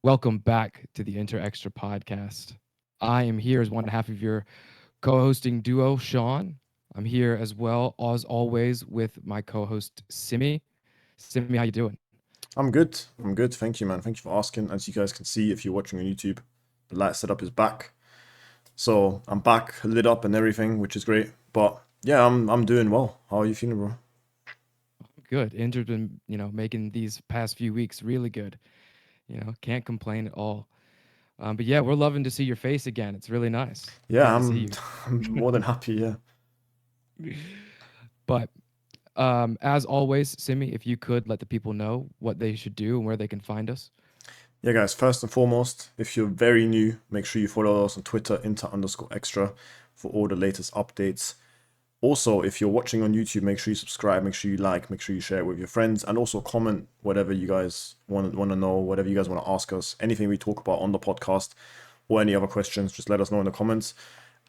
Welcome back to the Inter Extra podcast. I am here as one half of your co-hosting duo, Sean. I'm here as well as always with my co-host Simi. Simi, how you doing? I'm good. I'm good. Thank you, man. Thank you for asking. As you guys can see, if you're watching on YouTube, the light setup is back. So I'm back, lit up and everything, which is great. But yeah, I'm doing well. How are you feeling, bro? Good. Inter's been, making these past few weeks really good. Can't complain at all. But yeah, we're loving to see your face again. It's really nice. Yeah, Good to see I'm you. I'm more than happy. Yeah. But as always, Simi, if you could let the people know what they should do and where they can find us. Yeah, guys. First and foremost, if you're very new, make sure you follow us on Twitter, inter_extra, for all the latest updates. Also, if you're watching on YouTube, make sure you subscribe, make sure you like, make sure you share it with your friends, and also comment whatever you guys want to know, whatever you guys want to ask us, anything we talk about on the podcast, or any other questions, just let us know in the comments.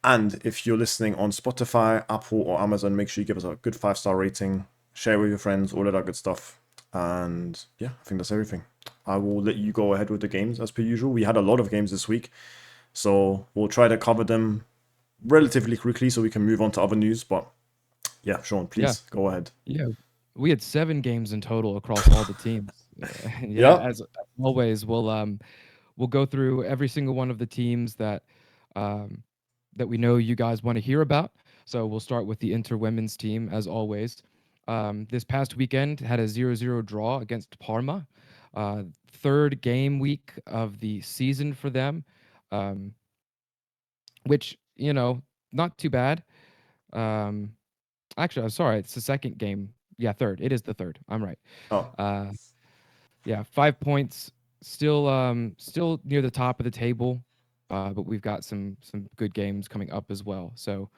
And if you're listening on Spotify, Apple, or Amazon, make sure you give us a good 5-star rating, share with your friends, all of that good stuff. And yeah, I think that's everything. I will let you go ahead with the games as per usual. We had a lot of games this week, so we'll try to cover them relatively quickly so we can move on to other news. But yeah, Sean, Yeah. please go ahead. Yeah, we had 7 games in total across all the teams. Yeah, Yeah, as always, we'll go through every single one of the teams um, that we know you guys want to hear about. So we'll start with the Inter women's team as always. This past weekend had a 0-0 draw against Parma. Third game week of the season for them, um, which not too bad. Um, Actually, I'm sorry, it's the second game. Yeah, third. It is the third. I'm right. oh, Uh, yeah, 5 points. Still near the top of the table, but we've got some good games coming up as well. So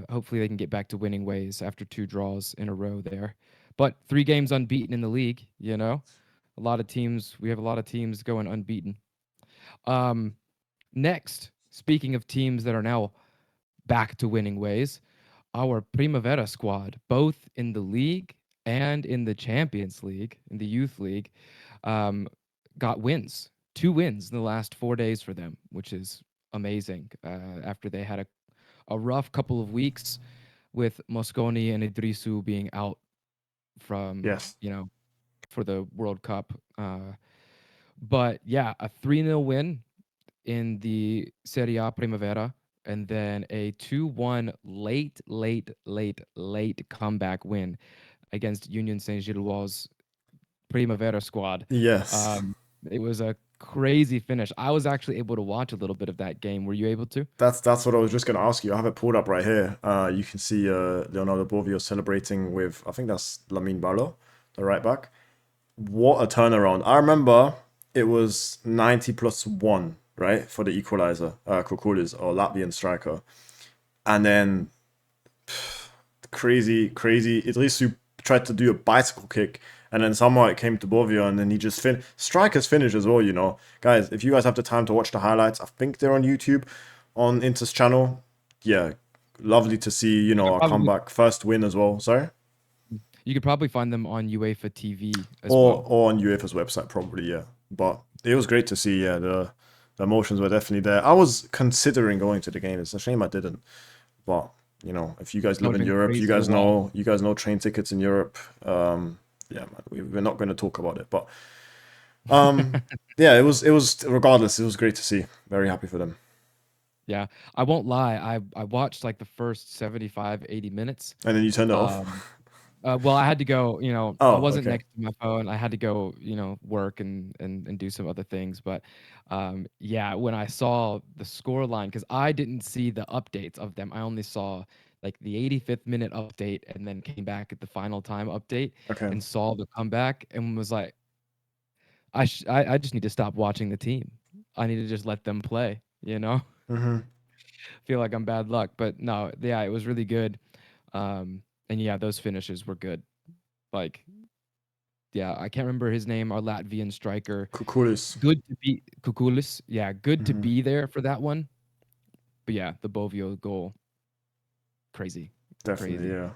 hopefully they can get back to winning ways after 2 draws in a row there. But 3 games unbeaten in the league. A lot of teams. We have a lot of teams going unbeaten. Um, Next, speaking of teams that are now back to winning ways, our Primavera squad, both in the league and in the Champions League, in the Youth League, um, got wins. 2 wins in the last 4 days for them, which is amazing. After they had a rough couple of weeks with Mosconi and Idrisu being out from, yes. for the World Cup. But yeah, a 3-0 win in the Serie A Primavera, and then a 2-1 late comeback win against Union Saint-Gilloise Primavera squad. Yes. Um, it was a crazy finish. I was actually able to watch a little bit of that game. Were you able to? That's what I was just gonna ask you. I have it pulled up right here. You can see Leonardo Bovio celebrating with, I think that's Lamine Barlow, the right back. What a turnaround! I remember it was 90 plus one, right, for the equalizer, Kukulis or Latvian striker, and then crazy. Idrisu tried to do a bicycle kick, and then somehow it came to Bovio, and then he just strikers finish as well. Guys, if you guys have the time to watch the highlights, I think they're on YouTube, on Inter's channel. Yeah, lovely to see. You could A probably comeback, first win as well. Sorry, you could probably find them on UEFA TV as or well. or on UEFA's website probably. Yeah, but it was great to see. Yeah, the emotions were definitely there. I was considering going to the game. It's a shame I didn't. But if you guys That live would have in been Europe, crazy to watch. you guys know train tickets in Europe. Yeah, man, we're not going to talk about it, but um, yeah, it was regardless. It was great to see. Very happy for them. Yeah, I won't lie. I watched like the first 75, 80 minutes. And then you turned it off. Um, well, I had to go, I Oh, wasn't okay. next to my phone. I had to go, work and do some other things. But yeah, when I saw the score line, because I didn't see the updates of them, I only saw like the 85th minute update and then came back at the final time update Okay. and saw the comeback and was like, I just need to stop watching the team. I need to just let them play, you know? Mm-hmm. Feel like I'm bad luck, but no, yeah, it was really good. And yeah, those finishes were good. Like, yeah, I can't remember his name, our Latvian striker. Kukulis. Good to be Kukulis. Yeah, good to Mm-hmm. be there for that one. But yeah, the Bovio goal, crazy, Definitely, crazy. yeah.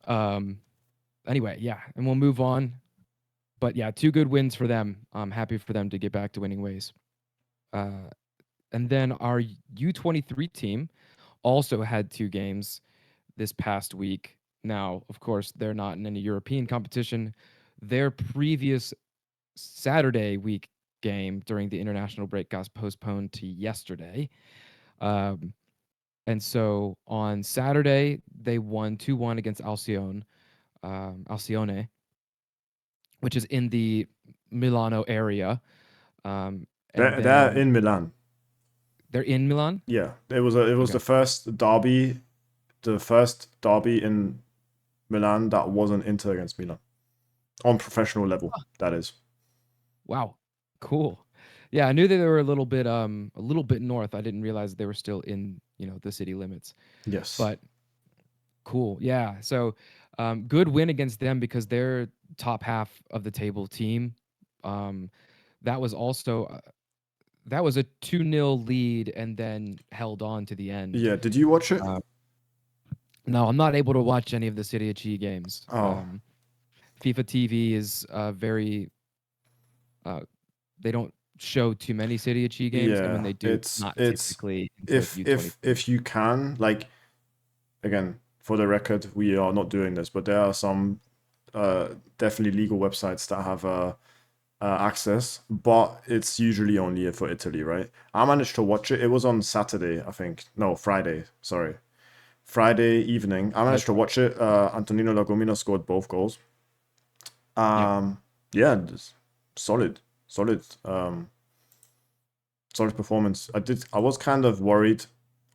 Um, anyway, yeah, and we'll move on. But yeah, two good wins for them. I'm happy for them to get back to winning ways. Uh, and then our U23 team also had two games this past week. Now, of course, they're not in any European competition. Their previous Saturday week game during the international break got postponed to yesterday. Um, and so on Saturday, they won 2-1 against Alcione, which is in the Milano area. And They're then in Milan. they're in Milan. Yeah, it was Okay. the first derby in Milan that wasn't Inter against Milan on professional level. That is. Wow. Cool. Yeah, I knew that they were a little bit north. I didn't realize they were still in, the city limits. Yes. But cool. Yeah. So good win against them because they're top half of the table team. Um, that was also that was a 2-0 lead and then held on to the end. Yeah. Did you watch it? Uh, no, I'm not able to watch any of the Serie Chi games. Oh, FIFA TV is very uh, they don't show too many Serie Chi games, and when yeah. they do, it's It's not it's typically until if if U23. if you can, like, again, for the record, we are not doing this, but there are some definitely legal websites that have access, but it's usually only for Italy, right? I managed to watch it. It was on Saturday, I think. No, Friday. Sorry, Friday evening. I managed to watch it. Antonino Lagomino scored both goals. Yep. Yeah, solid, solid, solid performance. I was kind of worried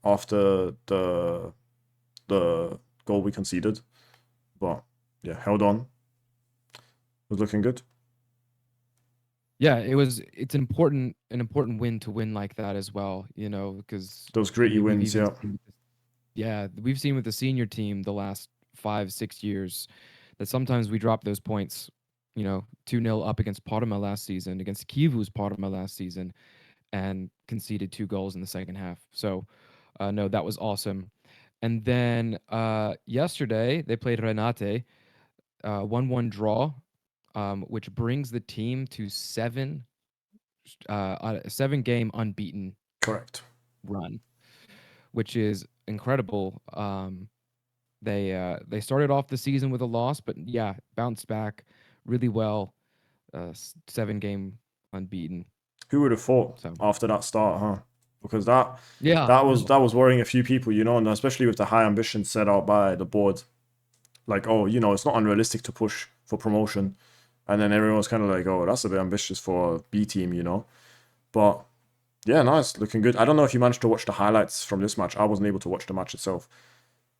after the goal we conceded, but yeah, held on. Was looking good. Yeah, it's an important win to win like that as well, because Those gritty we've wins, even yeah. seen we've seen with the senior team the last 5, 6 years that sometimes we drop those points, 2-0 up against Parma last season, against CHIVU'S Parma last season, and conceded 2 goals in the second half. So, no, that was awesome. And then yesterday they played Renate, 1-1 draw, which brings the team to a 7-game unbeaten Correct. run, which is incredible. They started off the season with a loss, but yeah, bounced back really well. 7-game unbeaten. Who would have thought So after that start, huh? Because that yeah, that I was know. that was worrying a few people, and especially with the high ambitions set out by the board. Like, oh, it's not unrealistic to push for promotion. And then everyone was kind of like, oh, that's a bit ambitious for a B team. But yeah, nice, looking good. I don't know if you managed to watch the highlights from this match. I wasn't able to watch the match itself.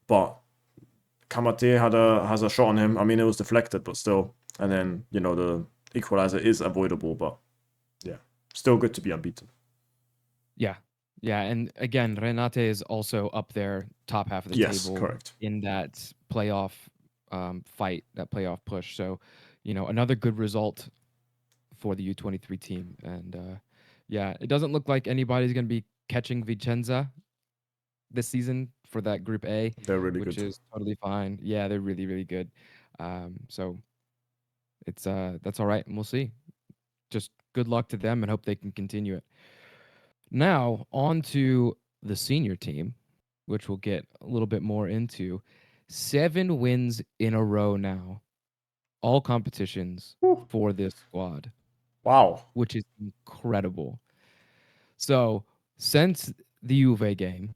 But Kamate has a shot on him. I mean, it was deflected, but still. And then, the equalizer is avoidable, but yeah, still good to be unbeaten. Yeah, yeah, and again, Renate is also up there, top half of the Yes, table correct. in that playoff fight, that playoff push. So, another good result for the U23 team. And yeah, it doesn't look like anybody's going to be catching Vicenza this season for that Group A, They're really which good. is totally fine. Yeah, they're really, really good. So it's that's all right, and we'll see. Just good luck to them and hope they can continue it. Now, on to the senior team, which we'll get a little bit more into. 7 wins in a row now, all competitions Whew. for this squad, Wow. which is incredible. So, since the Juve game,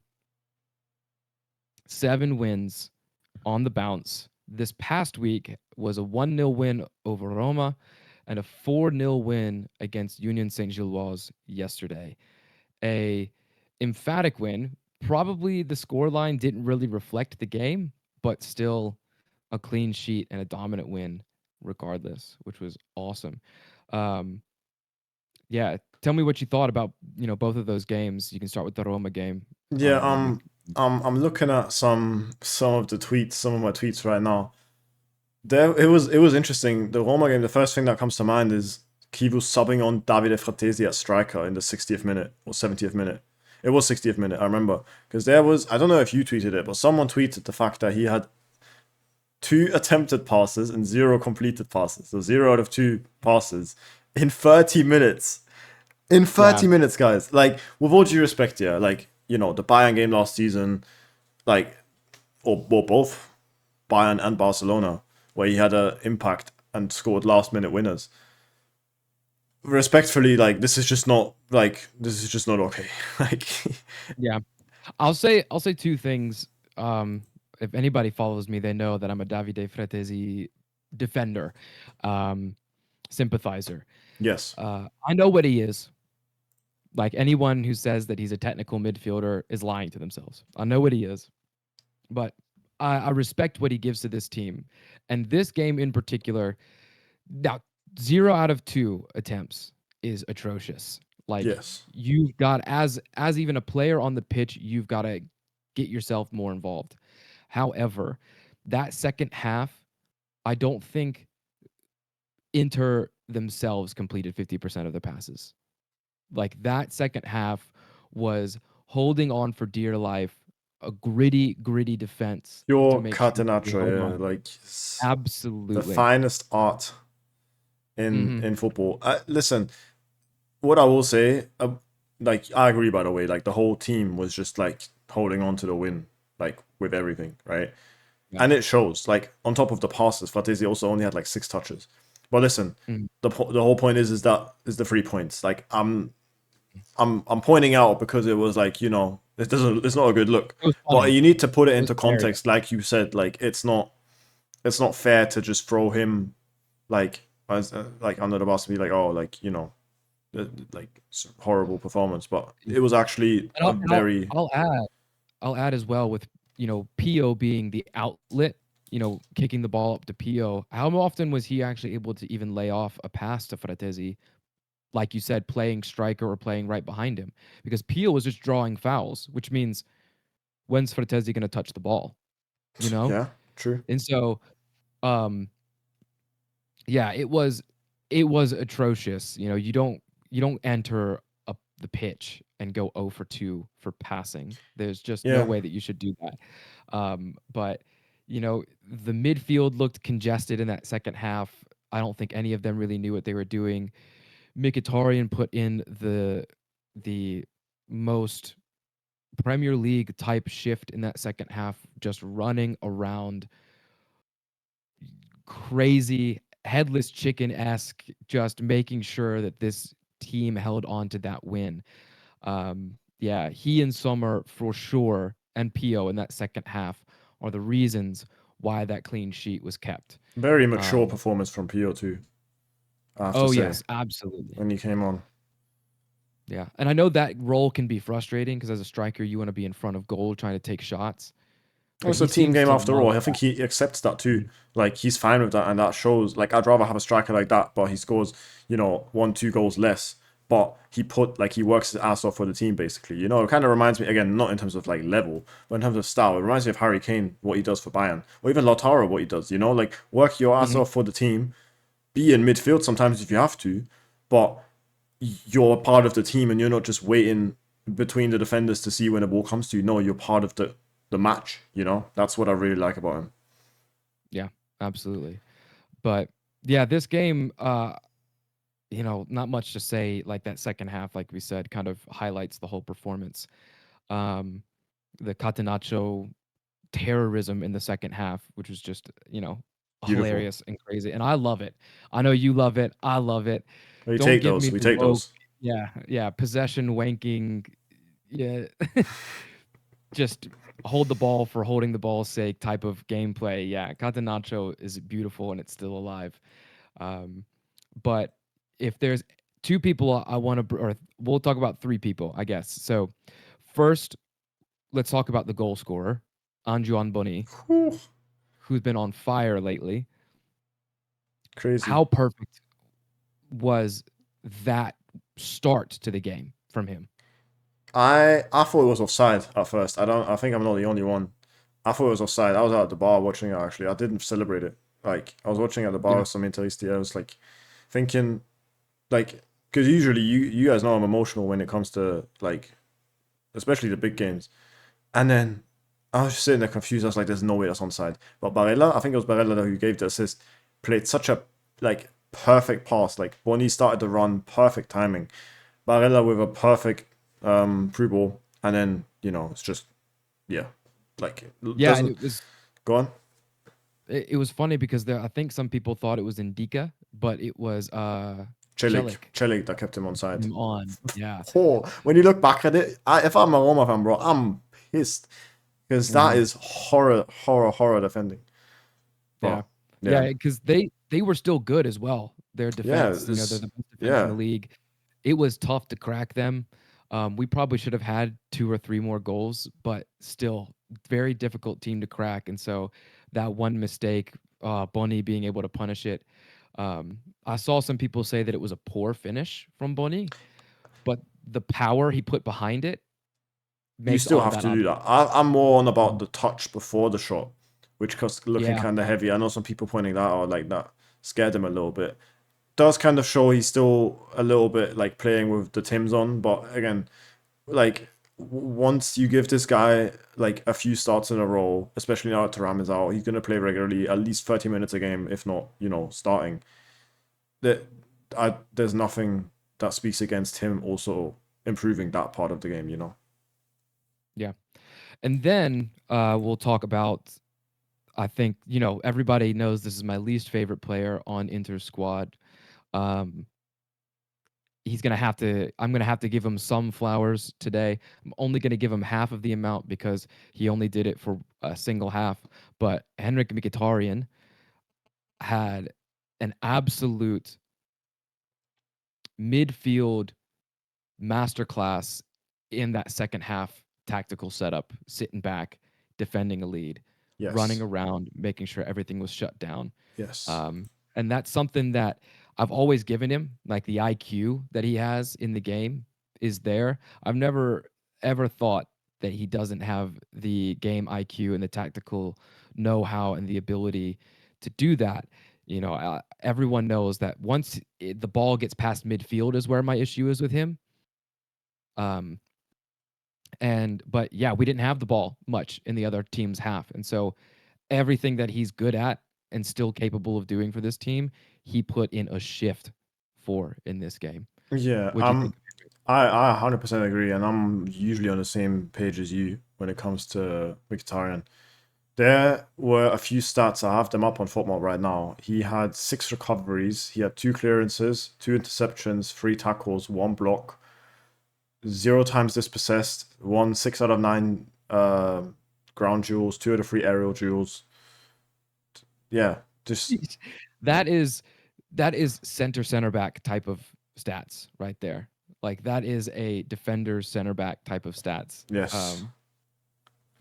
7 wins on the bounce. This past week was a 1-0 win over Roma and a 4-0 win against Union Saint-Gilloise yesterday. A emphatic win. Probably the scoreline didn't really reflect the game, but still a clean sheet and a dominant win regardless, which was awesome. Um, yeah, tell me what you thought about, both of those games. You can start with the Roma game. Yeah, And we I'm looking at some of the tweets, some of my tweets right now. It was interesting. The Roma game, the first thing that comes to mind is Chivu subbing on Davide Fratesi at striker in the 60th minute or 70th minute. It was 60th minute, I remember. Because I don't know if you tweeted it, but someone tweeted the fact that he had 2 attempted passes and 0 completed passes. So 0 out of 2 passes in 30 minutes. In Yeah, 30 minutes, guys. Like, with all due respect, yeah, like, you know, the Bayern game last season, like, or both Bayern and Barcelona, where he had an impact and scored last minute winners. Respectfully, like, this is just not okay. Like, yeah. I'll say two things. If anybody follows me, they know that I'm a Davide Fratesi defender, um, sympathizer. yes. I know what he is. Like anyone who says that he's a technical midfielder is lying to themselves. I know what he is, but I respect what he gives to this team. And this game in particular, now 0 out of 2 attempts is atrocious. Like Yes. you've got as even a player on the pitch, you've got to get yourself more involved. However, that second half, I don't think Inter themselves completed 50% of the passes. Like that second half was holding on for dear life, a gritty defense to Pure make sure that we catenaccio, held yeah. on. Like, the Absolutely. finest art in Hmm. football. Listen, what I will say, like, I agree, by the way, like, the whole team was just, like, holding on to the win, like, with everything, right? Yeah. And it shows, like, on top of the passes, Fratesi also only had, like, 6 touches. But listen, Mhm. the whole point is the 3 points. Like, I'm pointing out because it was like, you know, it's not a good look. It was But funny. you need to put it It was into hilarious. context, like you said. Like, it's not fair to just throw him like as like under the bus and be like, oh, like, you know, like, it's a horrible performance. But it was actually And a I'll, and I'll very I'll add as well with Pio being the outlet, kicking the ball up to Pio. How often was he actually able to even lay off a pass to Fratesi? Like you said, playing striker or playing right behind him, because Pio was just drawing fouls, which means when's Fratesi going to touch the ball? You know, yeah, true. and so um, yeah, it was atrocious. You don't enter the pitch and go 0 for 2 for passing. There's just no Yeah, way that you should do that. But the midfield looked congested in that second half. I don't think any of them really knew what they were doing. Mkhitaryan put in the most Premier League type shift in that second half, just running around crazy headless chicken esque, just making sure that this team held on to that win. Yeah, he and Sommer for sure, and Pio in that second half are the reasons why that clean sheet was kept. very mature Um, performance from Pio too, I have to oh say, yes, absolutely. when he came on. Yeah, and I know that role can be frustrating because as a striker, you want to be in front of goal trying to take shots, It but was a he team seems game to after love all. I think that. he accepts that too. Like, he's fine with that, and that shows. Like, I'd rather have a striker like that, but he scores, you know, 1, 2 goals less. But he works his ass off for the team, basically. You know, it kind of reminds me, again, not in terms of like level, but in terms of style. It reminds me of Harry Kane, what he does for Bayern, or even Lautaro, what he does. You know, like, work your ass Mhm. off for the team. Be in midfield sometimes if you have to, but you're part of the team, and you're not just waiting between the defenders to see when the ball comes to you. No, you're part of the match. You know, that's what I really like about him. Yeah, absolutely. But yeah, this game, not much to say. Like that second half, like we said, kind of highlights the whole performance. Um, the Catenaccio terrorism in the second half, which was just, Beautiful. hilarious and crazy. And I love it. I know you love it. I love it. We Don't take give those. me We the take woke, those. yeah, possession wanking, yeah, just hold the ball for holding the ball's sake type of gameplay. Yeah, Catenaccio is beautiful and it's still alive. Um, but if there's two people I want to, or we'll talk about three people, I guess. So first, let's talk about the goal scorer, Anjuan Boni, Whew, who's been on fire lately. crazy. How perfect was that start to the game from him? I thought it was offside at first. I think I'm not the only one. I thought it was offside. I was at the bar watching it actually. I didn't celebrate it. Like, I was watching at the bar Yeah. with some Interisti. I was like thinking, like, because usually you guys know I'm emotional when it comes to, like, especially the big games. And then I was just sitting there confused. I was like, there's no way that's onside. But Barella, I think it was Barella who gave the assist, played such a like perfect pass. Like Boni started the run, perfect timing. Barella with a perfect through ball, and then it's just yeah, like Yeah, and doesn't go on. it was funny because I think some people thought it was Indika, but it was Celik, Celik Celik that kept him on keeping side. him on. Yeah. Oh, when you look back at it, if I'm a Roma fan, bro, I'm pissed because that Mhm. is horror, horror, horror defending. Yeah. But yeah, Yeah, because they were still good as well. Their yeah, defense, they're it's the best defense in yeah, the league. It was tough to crack them. We probably should have had 2 or 3 more goals, but still very difficult team to crack. And so that one mistake, Boni being able to punish it. I saw some people say that it was a poor finish from Boni, but the power he put behind it you makes still all have that to do obvious. that. I'm more on about Mhm. the touch before the shot, which was looking Yeah. kind of heavy. I know some people pointing that out, like that scared him a little bit. Does kind of show he's still a little bit like playing with the Tims on, but again, like once you give this guy like a few starts in a row, especially now that Thuram is out, he's gonna play regularly, at least 30 minutes a game, if not, starting. That there's nothing that speaks against him also improving that part of the game. Yeah. And then we'll talk about I think, everybody knows this is my least favorite player on Inter's squad. Um, I'm gonna have to give him some flowers today. I'm only gonna give him half of the amount because he only did it for a single half. But Henrik Mkhitaryan had an absolute midfield masterclass in that second half tactical setup, sitting back, defending a lead, running Yes. around, making sure everything was shut down. Yes. And that's something that I've always given him, like the IQ that he has in the game is there. I've never ever thought that he doesn't have the game IQ and the tactical know-how and the ability to do that. Everyone knows that once the ball gets past midfield is where my issue is with him. Um, but yeah, we didn't have the ball much in the other team's half, and so everything that he's good at and still capable of doing for this team, he put in a shift for in this game. Yeah, What do you think? I 100% agree, and I'm usually on the same page as you when it comes to Mkhitaryan. There were a few stats. I have them up on FotMob right now. He had 6 recoveries. He had 2 clearances, 2 interceptions, 3 tackles, 1 block, 0 times dispossessed, won 6 out of 9 ground duels, 2 out of 3 aerial duels. Yeah, just That is center back type of stats right there. Like that is a defender center back type of stats. yes,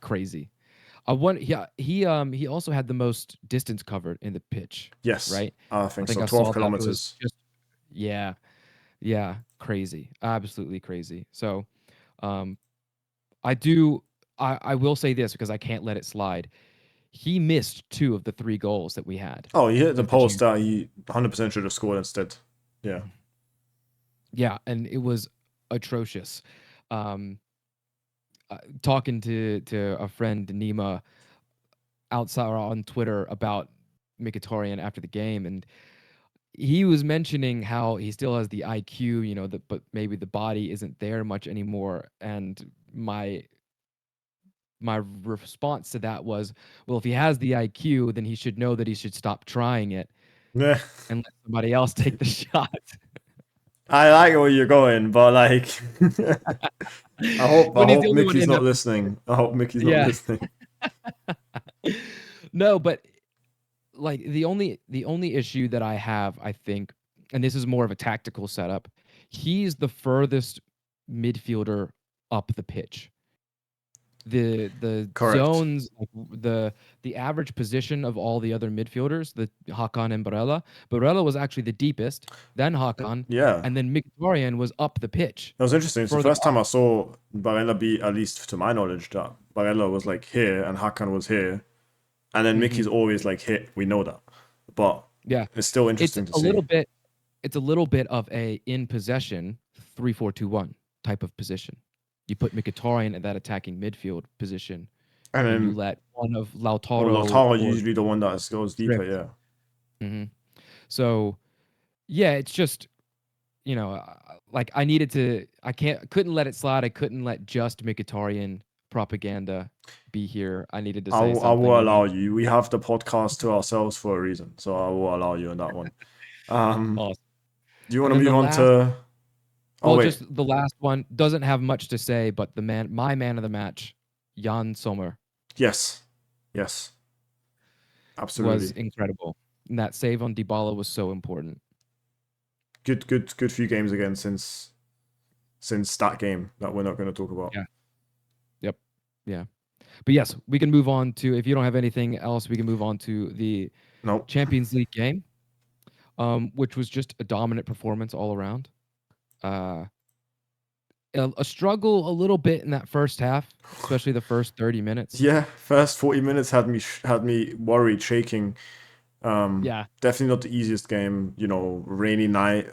Crazy. He also had the most distance covered in the pitch, yes, right? I I think think so. I twelve saw that it was kilometers. just yeah, yeah, crazy. Absolutely crazy. So, um I do I will say this because I can't let it slide. He missed 2 of the 3 goals that we had Oh, he hit the with the post chance. that he 100% should have scored instead. Yeah. Yeah, and it was atrocious. Um, Talking to a friend, Nima, outside or on Twitter about Mkhitaryan after the game, and he was mentioning how he still has the IQ, but maybe the body isn't there much anymore. And my response to that was, well, if he has the IQ, then he should know that he should stop trying it Yeah. and let somebody else take the shot. I like where you're going, but like, I When he's the hope only one Mickey's in not that, listening. I hope Mickey's not yeah. listening. No, but like the only issue that I have, I think, and this is more of a tactical setup, he's the furthest midfielder up the pitch. The Correct. zones, like the average position of all the other midfielders, the Hakan and Barella. Barella was actually the deepest, then Hakan, Yeah. and then Mkhitaryan was up the pitch, It was interesting. It's the further first up. time I saw Barella be, at least to my knowledge, that Barella was like here and Hakan was here. And then Hmm. Mickey's always like hit. We know that. But Yeah, it's still it's interesting to a see. little bit. It's a little bit of a in possession 3-4-2-1 type of position. You put Mkhitaryan at that attacking midfield position. And when you then, let one of well, Lautaro Lautaro or usually the one that goes deeper. drift. Yeah. Hmm. So yeah, it's just like I needed to. Couldn't let it slide. I couldn't let just Mkhitaryan propaganda be here. I needed to say I something. will I allow need you. We have the podcast to ourselves for a reason, so I will allow you on that one. Um, awesome. do you want And to then the move on last, to? Oh well, wait, just the last one doesn't have much to say, but my man of the match, Jan Sommer, yes, yes, was absolutely. incredible. And that save on Dybala was so important. Good few games again since that game that we're not going to talk about. Yeah. Yep. Yeah. But yes, we can move on to, if you don't have anything else, we can move on to the No, Champions League game, which was just a dominant performance all around. Uh, a struggle a little bit in that first half, especially the first 30 minutes. yeah, first 40 minutes had me worried, shaking. Yeah. Definitely not the easiest game. Rainy night.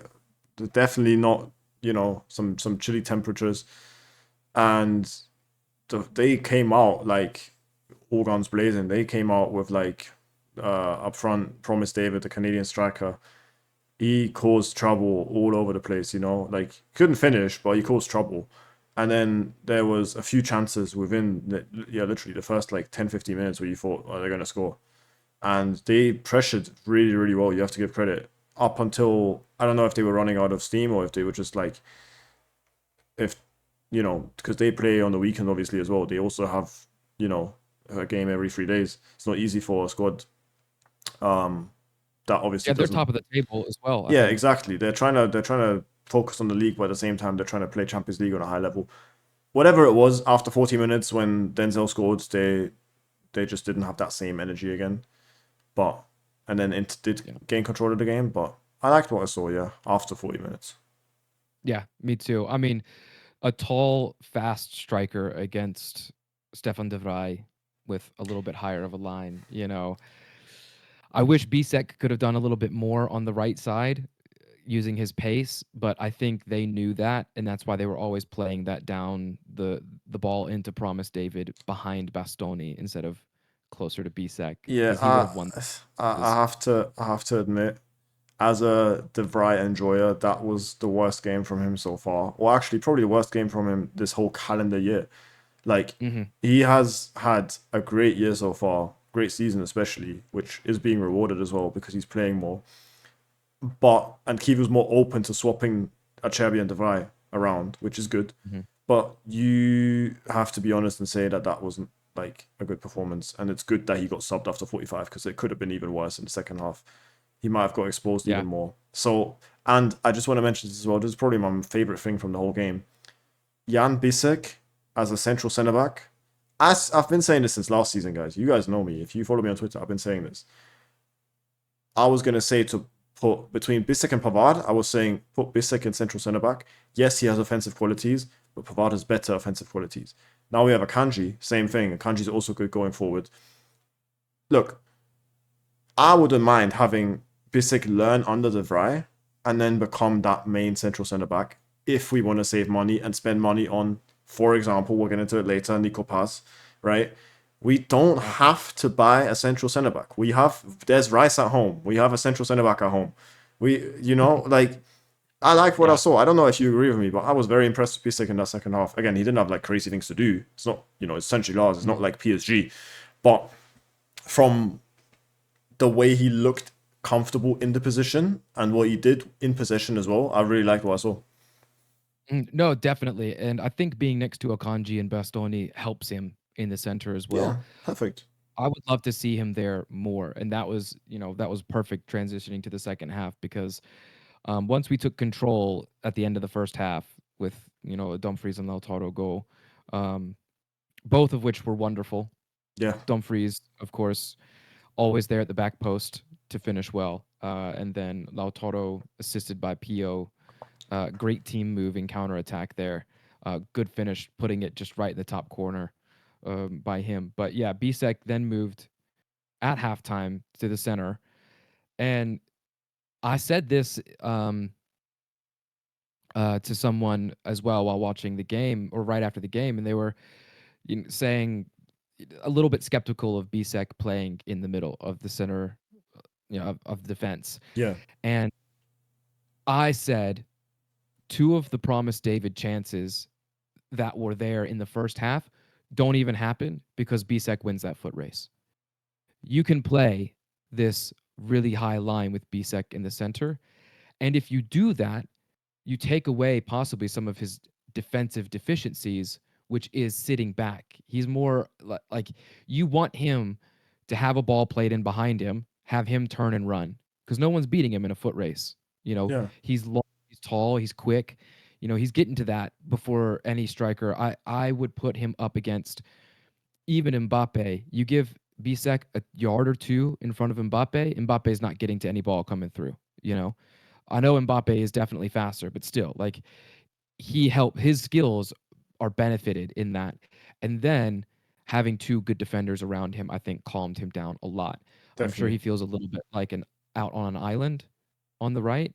Definitely not. Some chilly temperatures, and they came out like all guns blazing. They came out with like up front, Promise David, the Canadian striker. He caused trouble all over the place. Like couldn't finish, but he caused trouble. And then there was a few chances within literally the first like 10, 15 minutes where you thought, oh, they're gonna score. And they pressured really, really well. You have to give credit. Up until I don't know if they were running out of steam or if they were just like if because they play on the weekend obviously as well. They also have you know a game every 3 days. It's not easy for a squad that obviously Yeah, they're doesn't. top of the table as well, I Yeah, think. exactly. They're trying to focus on the league, but at the same time they're trying to play Champions League on a high level. Whatever it was after 40 minutes when Denzel scored, they just didn't have that same energy again. But and then Inter did Yeah. gain control of the game, but I liked what I saw. Yeah, after 40 minutes. Yeah, me too. I mean, a tall, fast striker against Stefan de Vrij with a little bit higher of a line. I wish Bisek could have done a little bit more on the right side using his pace, but I think they knew that, and that's why they were always playing that down the ball into Promise David behind Bastoni instead of closer to Bisek Yeah, because he would have won I those. have to admit, as a De Vrij enjoyer, that was the worst game from him so far. Or actually, probably the worst game from him this whole calendar year. Like, Hmm. he has had a great year so far, great season especially, which is being rewarded as well because he's playing more. And Kivu's more open to swapping Acerbi and De Vrij around, which is good. Hmm. But you have to be honest and say that that wasn't like a good performance, and it's good that he got subbed after 45 because it could have been even worse in the second half. He might have got exposed Yeah. even more. So, and I just want to mention this as well. This is probably my favorite thing from the whole game. Jan Bisek as a central centre back. As I've been saying this since last season, guys. You guys know me. If you follow me on Twitter, I've been saying this. I was gonna say to put between Bisek and Pavard. I was saying put Bisek in central centre back. Yes, he has offensive qualities, but Pavard has better offensive qualities. Now we have Akanji, same thing. Akanji's also good going forward. Look, I wouldn't mind having Bisek learn under the Vrij and then become that main central centre back if we want to save money and spend money on, for example, we'll get into it later, Nico Paz, right? We don't Yeah. have to buy a central centre back. There's Rice at home. We have a central centre back at home. Like, I like what I Yeah. saw. I don't know if you agree with me, but I was very impressed with Piszczek in that second half. Again, he didn't have like crazy things to do. It's not, it's essentially Lars. It's not Mhm. like PSG. But from the way he looked comfortable in the position and what he did in possession as well, I really liked what I saw. No, definitely. And I think being next to Akanji and Bastoni helps him in the center as well. Yeah, perfect. I would love to see him there more. And that was perfect transitioning to the second half because once we took control at the end of the first half with, a Dumfries and Lautaro goal, um, both of which were wonderful. Yeah, Dumfries, of course, always there at the back post to finish well. And then Lautaro assisted by Pio. Great team move and counterattack there. Good finish, putting it just right in the top corner by him. But yeah, Bisek then moved at halftime to the center. And I said this to someone as well while watching the game or right after the game, and they were saying a little bit skeptical of Bisek playing in the middle of the center, of defense. Yeah. And I said two of the promised David chances that were there in the first half don't even happen because Bisek wins that foot race. You can play this really high line with Bisek in the center. And if you do that, you take away possibly some of his defensive deficiencies, which is sitting back. He's more like you want him to have a ball played in behind him, have him turn and run because no one's beating him in a foot race. Yeah. He's long, he's tall, he's quick. He's getting to that before any striker. I would put him up against even Mbappe. You give Bisek a yard or two in front of Mbappe, Mbappe's not getting to any ball coming through. I know Mbappe is definitely faster, but still, like his skills are benefited in that. And then having two good defenders around him, I think calmed him down a lot. I'm sure he Definitely. feels a little bit like an out on an island on the right.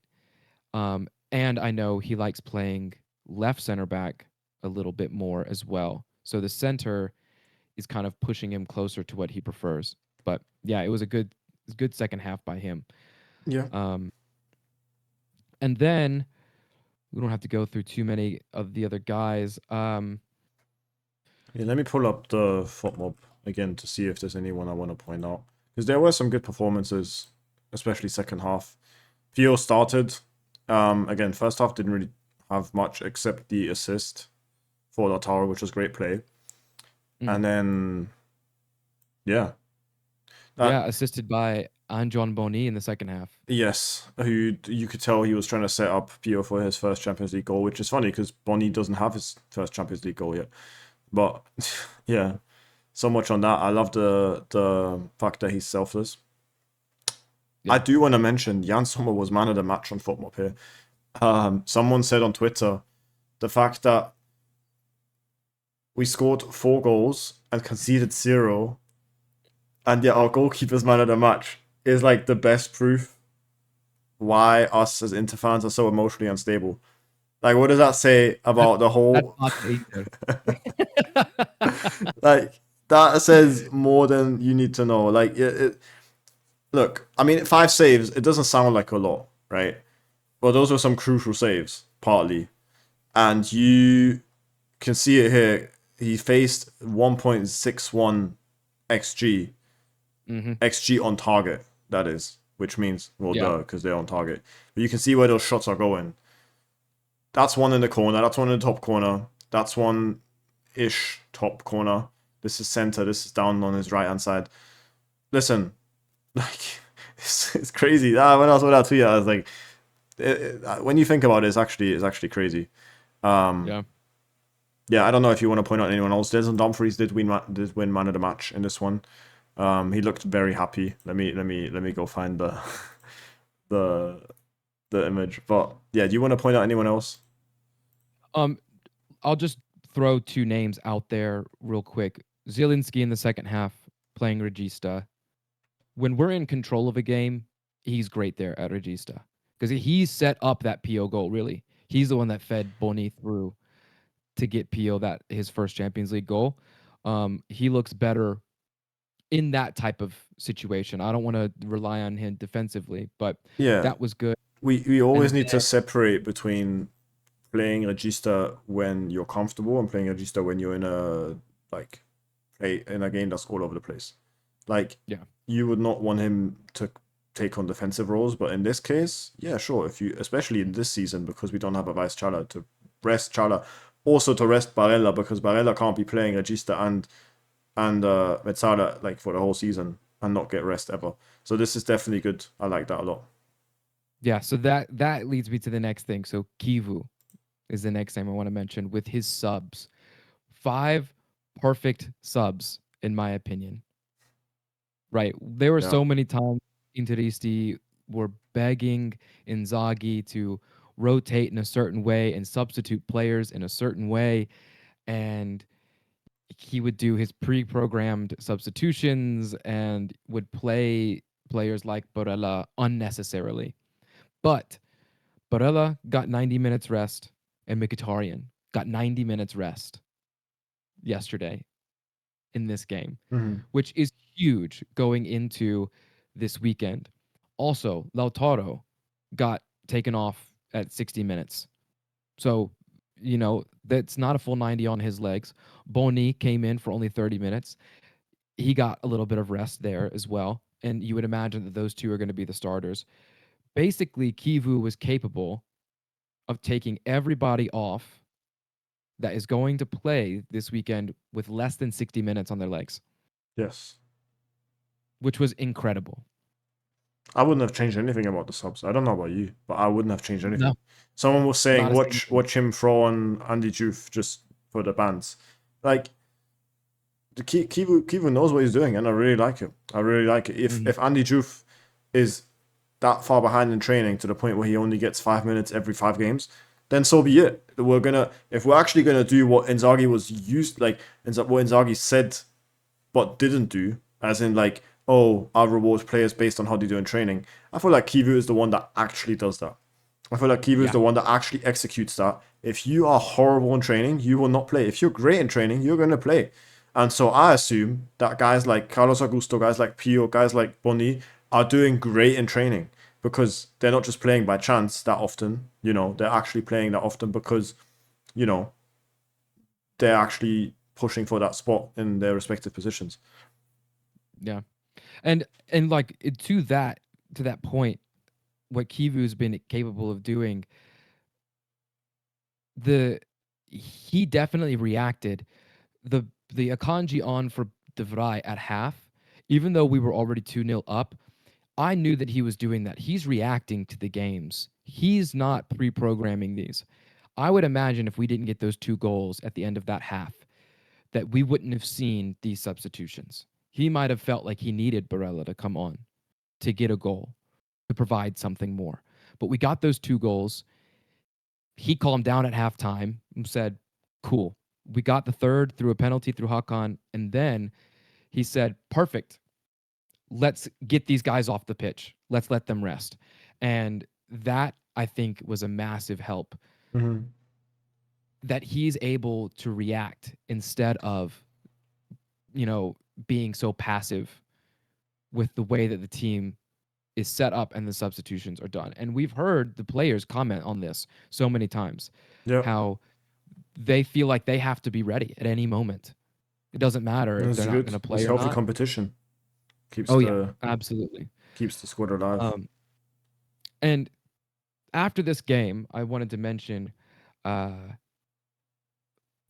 And I know he likes playing left center back a little bit more as well. So the center is kind of pushing him closer to what he prefers. But yeah, it was a good second half by him. Yeah. Um, and then we don't have to go through too many of the other guys. Yeah, let me pull up the FOT mob again to see if there's anyone I want to point out. Because there were some good performances, especially second half. Pio started. Again, first half didn't really have much except the assist for Lautaro, which was great play. And then, yeah. Yeah, assisted by Anjon Boni in the second half. Yes, who you could tell he was trying to set up Pio for his first Champions League goal, which is funny because Boni doesn't have his first Champions League goal yet. But yeah, so much on that. I love the fact that he's selfless. Yeah. I do want to mention Jan Sommer was man of the match on FOTMOB here. Someone said on Twitter the fact that we scored 4 goals and conceded 0, and yet our goalkeeper's man of the match is like the best proof why us as Inter fans are so emotionally unstable. Like, what does that say about the whole? Like, that says more than you need to know. Like, look, I mean, 5 saves, it doesn't sound like a lot, right? But those were some crucial saves, partly. And you can see it here. He faced 1.61 XG. XG on target, that is. Which means, well, duh, because they're on target. But you can see where those shots are going. That's one in the corner. That's one in the top corner. That's one-ish top corner. This is center. This is down on his right-hand side. Listen, like, it's crazy. When I saw that tweet, I was like, when you think about it, it's actually crazy. Yeah, I don't know if you want to point out anyone else. Desmond Dumfries did win man of the match in this one. He looked very happy. Let me go find the image. But yeah, do you want to point out anyone else? I'll just throw 2 names out there real quick. Zielinski in the second half playing Regista. When we're in control of a game, he's great there at Regista because he set up that Pio goal. Really, he's the one that fed Boni through to get Pio his first Champions League goal. He looks better in that type of situation. I don't want to rely on him defensively, but yeah, that was good. We always need to separate between playing Regista when you're comfortable and playing Regista when you're in a game that's all over the place. Like, you would not want him to take on defensive roles, but in this case, yeah, sure. If you, especially in this season, because we don't have a vice Chala, to rest Chala, also to rest Barella, because Barella can't be playing Regista and Mezzala like for the whole season and not get rest ever. So this is definitely good. I like that a lot. Yeah, so that leads me to the next thing. So Chivu is the next name I want to mention with his subs. 5 perfect subs, in my opinion. Right. There were so many times Interisti were begging Inzaghi to rotate in a certain way and substitute players in a certain way. And he would do his pre-programmed substitutions and would play players like Barella unnecessarily. But Barella got 90 minutes rest and Mkhitaryan got 90 minutes rest yesterday in this game, Mm-hmm. which is huge going into this weekend. Also, Lautaro got taken off at 60 minutes. So, that's not a full 90 on his legs. Boni came in for only 30 minutes. He got a little bit of rest there as well. And you would imagine that those two are going to be the starters. Basically, Chivu was capable of taking everybody off that is going to play this weekend with less than 60 minutes on their legs, Yes. which was incredible. I wouldn't have changed anything about the subs. I don't know about you, but I wouldn't have changed anything. No, Someone was saying not a single thing. watch him throw on Andy Juve just for the bands. Like the Kivu knows what he's doing, and I really like it. I really like it. Mhm. If Andy Juve is that far behind in training to the point where he only gets 5 minutes every 5 games, then so be it. If we're actually gonna do what Inzaghi was used like, what Inzaghi said but didn't do, as in like, oh, I'll reward players based on how they do in training. I feel like Kivu is the one that actually does that. I feel like Kivu is Yeah, the one that actually executes that. If you are horrible in training, you will not play. If you're great in training, you're going to play. And so I assume that guys like Carlos Augusto, guys like Pio, guys like Boni are doing great in training because they're not just playing by chance that often. They're actually playing that often because, you know, they're actually pushing for that spot in their respective positions. yeah. And like to that point, what Kivu's been capable of doing, the he definitely reacted. The the Akanji on for DeVry at half, even though we were already 2-0 up, I knew that he was doing that. He's reacting to the games. He's not pre-programming these. I would imagine if we didn't get those 2 goals at the end of that half, that we wouldn't have seen these substitutions. He might have felt like he needed Barella to come on to get a goal, to provide something more. But we got those 2 goals. He calmed down at halftime and said, cool. We got the third through a penalty through Hakan. And then he said, perfect. Let's get these guys off the pitch. Let's let them rest. And that, I think, was a massive help, Mm-hmm. that he's able to react instead of, you know, being so passive with the way that the team is set up and the substitutions are done. And we've heard the players comment on this so many times, Yeah, how they feel like they have to be ready at any moment. It doesn't matter if it's they're not good. going to It's play or healthy not. competition. Keeps Oh yeah, the absolutely. keeps the squad alive. And after this game, I wanted to mention uh,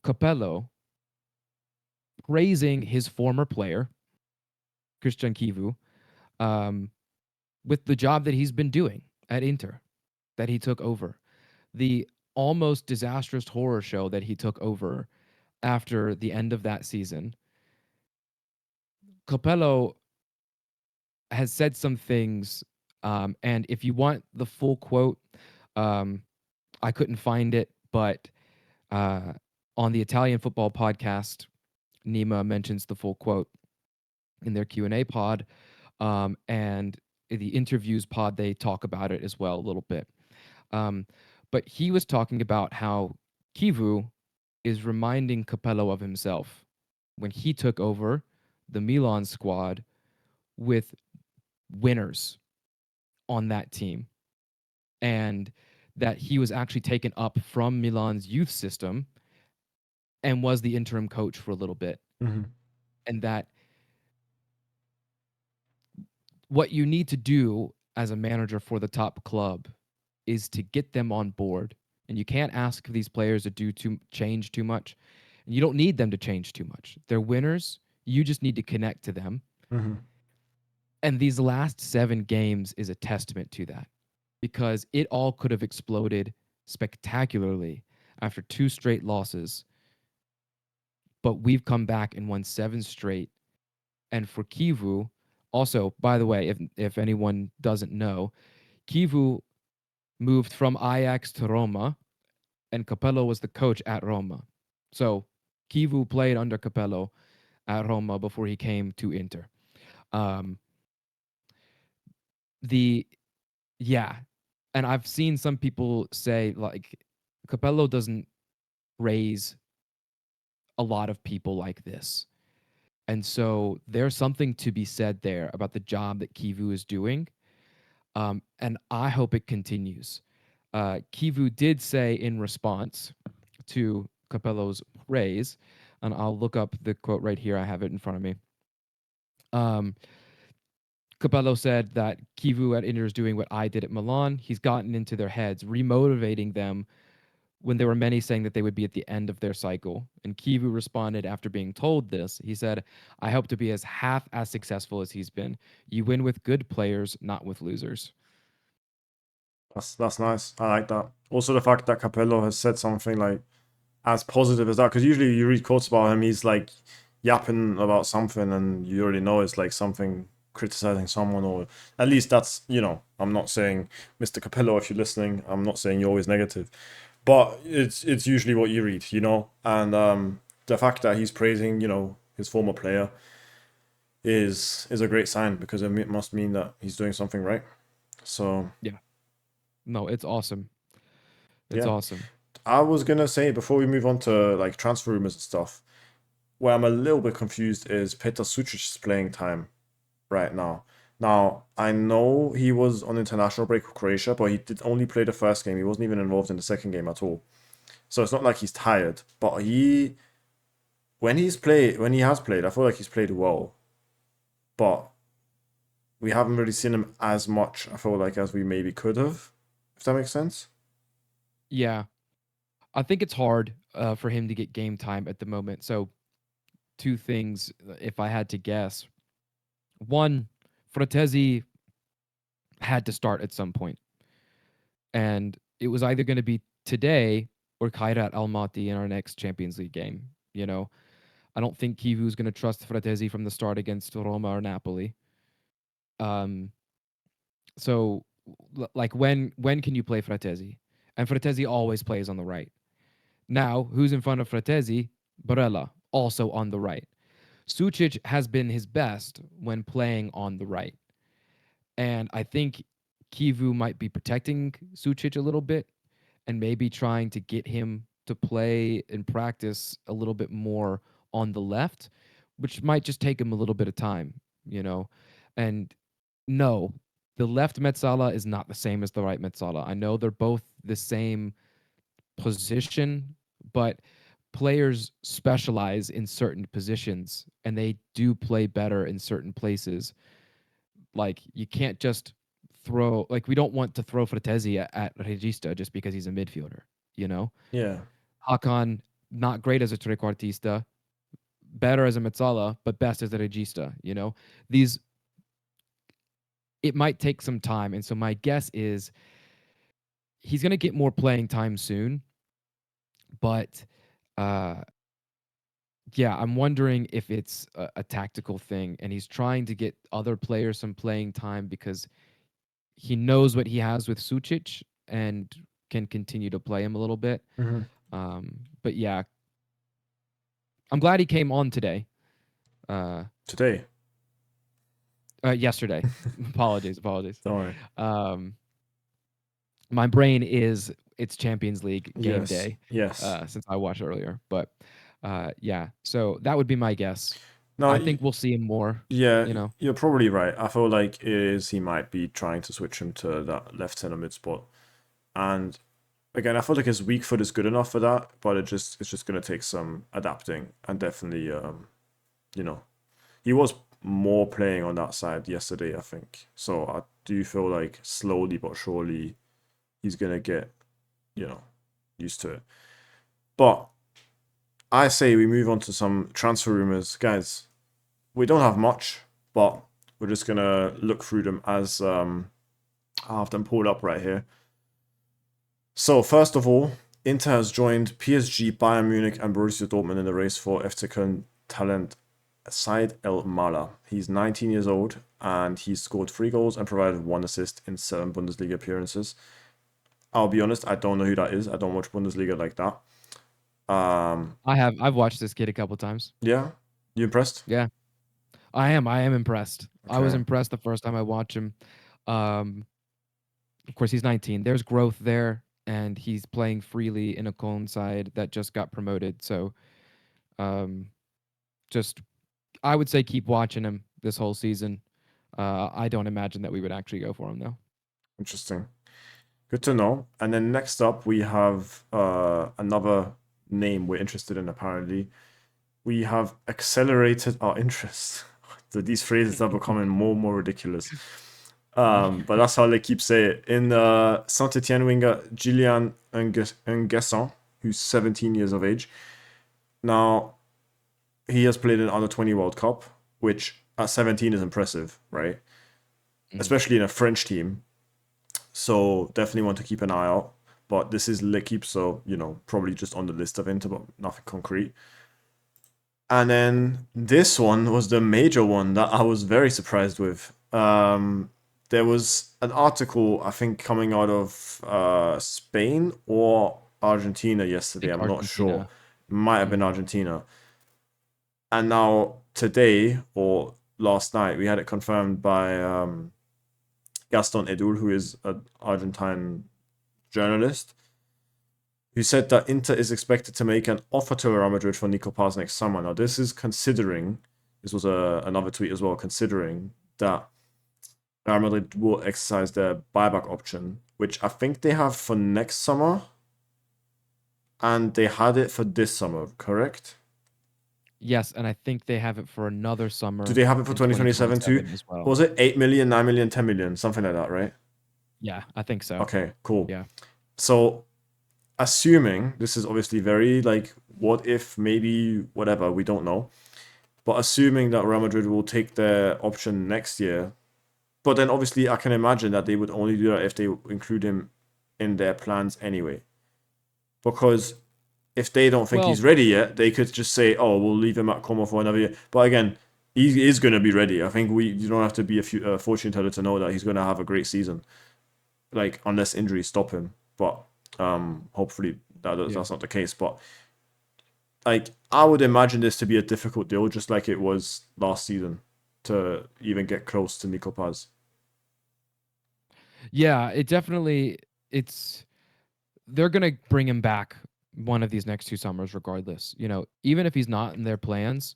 Capello praising his former player, Christian Chivu, um, with the job that he's been doing at Inter, that he took over. The almost disastrous horror show that he took over after the end of that season. Capello has said some things, and if you want the full quote, um, I couldn't find it, but uh, on the Italian football podcast, Nima mentions the full quote in their Q&A pod, and the interviews pod, they talk about it as well a little bit. Um, but he was talking about how Chivu is reminding Capello of himself when he took over the Milan squad with winners on that team, and that he was actually taken up from Milan's youth system and was the interim coach for a little bit. Mm-hmm. And that what you need to do as a manager for the top club is to get them on board. And you can't ask these players to change too much. And you don't need them to change too much. They're winners. You just need to connect to them. Mm-hmm. And these last 7 games is a testament to that, because it all could have exploded spectacularly after 2 straight losses. But we've come back and won 7 straight. And for Chivu, also, by the way, if anyone doesn't know, Chivu moved from Ajax to Roma, and Capello was the coach at Roma. So Chivu played under Capello at Roma before he came to Inter. Um, the Yeah, and I've seen some people say like Capello doesn't raise a lot of people like this, And so there's something to be said there about the job that Chivu is doing. And I hope it continues. Chivu did say in response to Capello's praise, and I'll look up the quote right here. I have it in front of me. Um, Capello said that Chivu at Inter is doing what I did at Milan. He's gotten into their heads, remotivating them when there were many saying that they would be at the end of their cycle. And Chivu responded after being told this. He said, I hope to be as half as successful as he's been. You win with good players, not with losers. That's nice. I like that. Also, the fact that Capello has said something like as positive as that, because usually you read quotes about him, he's like yapping about something, and you already know it's like something criticizing someone, or at least that's, I'm not saying, Mr. Capello, if you're listening, I'm not saying you're always negative, but it's usually what you read, and the fact that he's praising, his former player is a great sign, because it must mean that he's doing something right. So Yeah. No, it's awesome. It's yeah, awesome. I was gonna say before we move on to like transfer rumors and stuff, where I'm a little bit confused is Petar Sucic's playing time right now. Now, I know he was on international break with Croatia, but he did only play the first game. He wasn't even involved in the second game at all. So it's not like he's tired, but when he has played, I feel like he's played well, but we haven't really seen him as much, I feel like, as we maybe could have, if that makes sense. Yeah. I think it's hard for him to get game time at the moment. So, two things, if I had to guess. One, Fratesi had to start at some point, and it was either going to be today or Kairat Almaty in our next Champions League game. You know, I don't think Kivu is going to trust Fratesi from the start against Roma or Napoli. Um, so, like, when can you play Fratesi? And Fratesi always plays on the right. Now, who's in front of Fratesi? Barella, also on the right. Sucic has been his best when playing on the right. And I think Kivu might be protecting Sucic a little bit and maybe trying to get him to play and practice a little bit more on the left, which might just take him a little bit of time, you know. And no, the left Metzala is not the same as the right Metzala. I know they're both the same position, but players specialize in certain positions and they do play better in certain places. Like you can't just throw like we don't want to throw Fratesi at Regista just because he's a midfielder, you know? Yeah. Hakan, not great as a trequartista, better as a Metzala, but best as a Regista, you know? These it might take some time. And so my guess is he's gonna get more playing time soon, but uh yeah, I'm wondering if it's a tactical thing and he's trying to get other players some playing time because he knows what he has with Sucic and can continue to play him a little bit. Hmm. But yeah, I'm glad he came on today. Uh, Today. Yesterday. Apologies, apologies. Don't worry. Um, my brain is it's Champions League game Yes. day Yes. since I watched earlier. But yeah, so that would be my guess. No, I think we'll see him more. yeah, You know, you're probably right. I feel like it is he might be trying to switch him to that left center mid spot. And again, I feel like his weak foot is good enough for that, but it's just gonna take some adapting, and definitely you know, he was more playing on that side yesterday, I think. So I do feel like slowly but surely he's gonna get, you know, used to it. But I say we move on to some transfer rumors. Guys, we don't have much, but we're just gonna look through them as I have them pulled up right here. So first of all, Inter has joined PSG, Bayern Munich, and Borussia Dortmund in the race for FC Köln talent Said El Mala. He's 19 years old and he's scored 3 goals and provided 1 assist in 7 Bundesliga appearances. I'll be honest, I don't know who that is. I don't watch Bundesliga like that. I've watched this kid a couple times. Yeah, you impressed? Yeah, I am impressed. I was Okay. impressed the first time I watched him. Um, of course, he's 19. There's growth there, and he's playing freely in a Cologne side that just got promoted. So, um, just I would say keep watching him this whole season. I don't imagine that we would actually go for him though. Interesting. Good to know. And then next up, we have another name we're interested in, apparently. We have accelerated our interest. These phrases are becoming more and more ridiculous. But that's how they keep saying it. In Saint-Etienne winger Gillian Nguesson, who's 17 years of age. Now, he has played in under-20 World Cup, which at 17 is impressive, right? Especially in a French team. So definitely want to keep an eye out. But this is L'Equipe, so, probably just on the list of Inter, but nothing concrete. And then this one was the major one that I was very surprised with. There was an article, I think, coming out of Spain or Argentina yesterday. I'm not sure. Might have been Argentina. And now today or last night, we had it confirmed by Gaston Edul, who is an Argentine journalist, who said that Inter is expected to make an offer to Real Madrid for Nico Paz next summer. Now, this is considering, this was another tweet as well, considering that Real Madrid will exercise their buyback option, which I think they have for next summer, and they had it for this summer, correct? Yes, and I think they have it for another summer. Do they have it for 2027 too? as well. Was it 8 million, 9 million, 10 million, something like that, right? Yeah, I think so. Okay, cool. Yeah. So, assuming, this is obviously very like, what if, maybe, whatever, we don't know. But assuming that Real Madrid will take their option next year, but then obviously I can imagine that they would only do that if they include him in their plans anyway. Because if they don't think he's ready yet, they could just say, "Oh, we'll leave him at Como for another year." But again, he is going to be ready. I think you don't have to be a fortune teller to know that he's going to have a great season, like unless injuries stop him. But hopefully that's not the case. But like I would imagine this to be a difficult deal, just like it was last season, to even get close to Nico Paz. Yeah, they're gonna bring him back one of these next 2 summers regardless. Even if he's not in their plans,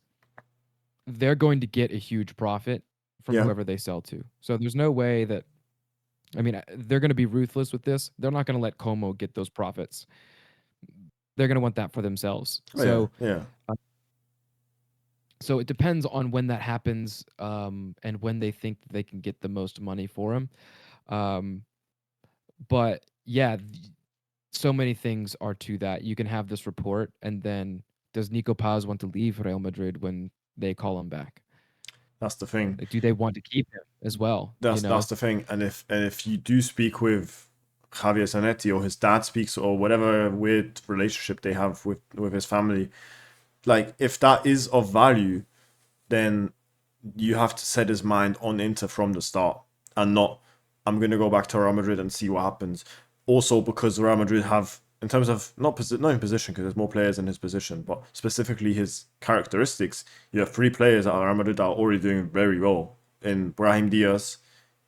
they're going to get a huge profit from whoever they sell to. So there's no way that, they're going to be ruthless with this. They're not going to let Como get those profits. They're going to want that for themselves. So it depends on when that happens, and when they think that they can get the most money for him. But yeah, so many things are to that. You can have this report, and then does Nico Paz want to leave Real Madrid when they call him back? That's the thing. Like, do they want to keep him as well? That's the thing. And if you do speak with Javier Zanetti, or his dad speaks, or whatever weird relationship they have with his family, like if that is of value, then you have to set his mind on Inter from the start, and not, I'm going to go back to Real Madrid and see what happens. Also, because Real Madrid have, in terms of not in position, because there's more players in his position, but specifically his characteristics, you have 3 players at Real Madrid that are already doing very well, in Brahim Diaz,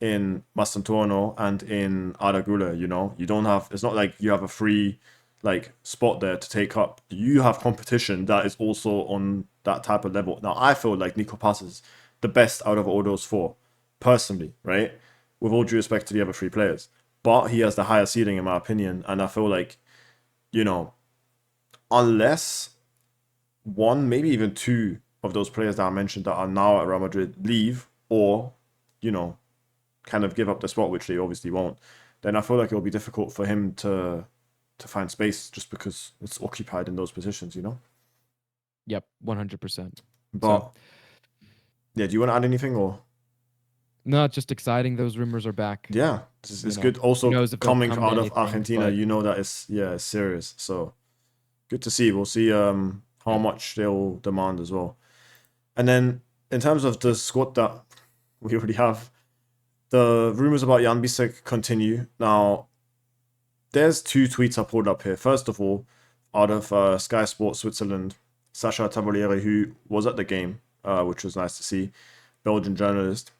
in Mastantuono, and in Arda Güler. You don't have, it's not like you have a free like spot there to take up. You have competition that is also on that type of level. Now, I feel like Nico Paz is the best out of all those 4, personally, right? With all due respect to the other 3 players. But he has the higher ceiling, in my opinion. And I feel like, unless 1, maybe even 2 of those players that I mentioned that are now at Real Madrid leave, or, kind of give up the spot, which they obviously won't, then I feel like it'll be difficult for him to find space, just because it's occupied in those positions, Yep, 100%. But yeah, do you want to add anything, or? No, it's just exciting. Those rumors are back. Yeah, it's good. Also, coming out of Argentina, that it's serious. So good to see. We'll see how much they'll demand as well. And then in terms of the squad that we already have, the rumors about Jan Bisek continue. Now, there's 2 tweets I pulled up here. First of all, out of Sky Sports Switzerland, Sasha Tavolieri, who was at the game, which was nice to see, Belgian journalist.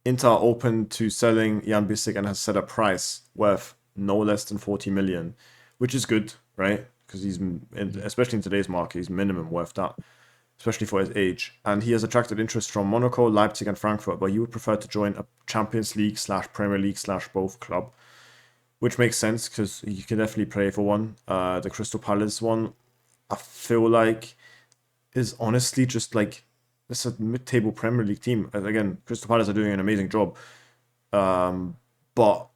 Inter are open to selling Jan Bisek and has set a price worth no less than 40 million, which is good, right? Because he's, especially in today's market, he's minimum worth that. especially for his age. And he has attracted interest from Monaco, Leipzig, and Frankfurt, but he would prefer to join a Champions League / Premier League / both club, which makes sense because he can definitely play for one. The Crystal Palace one, I feel like, is honestly just like, it's a mid-table Premier League team. Again, Crystal Palace are doing an amazing job, but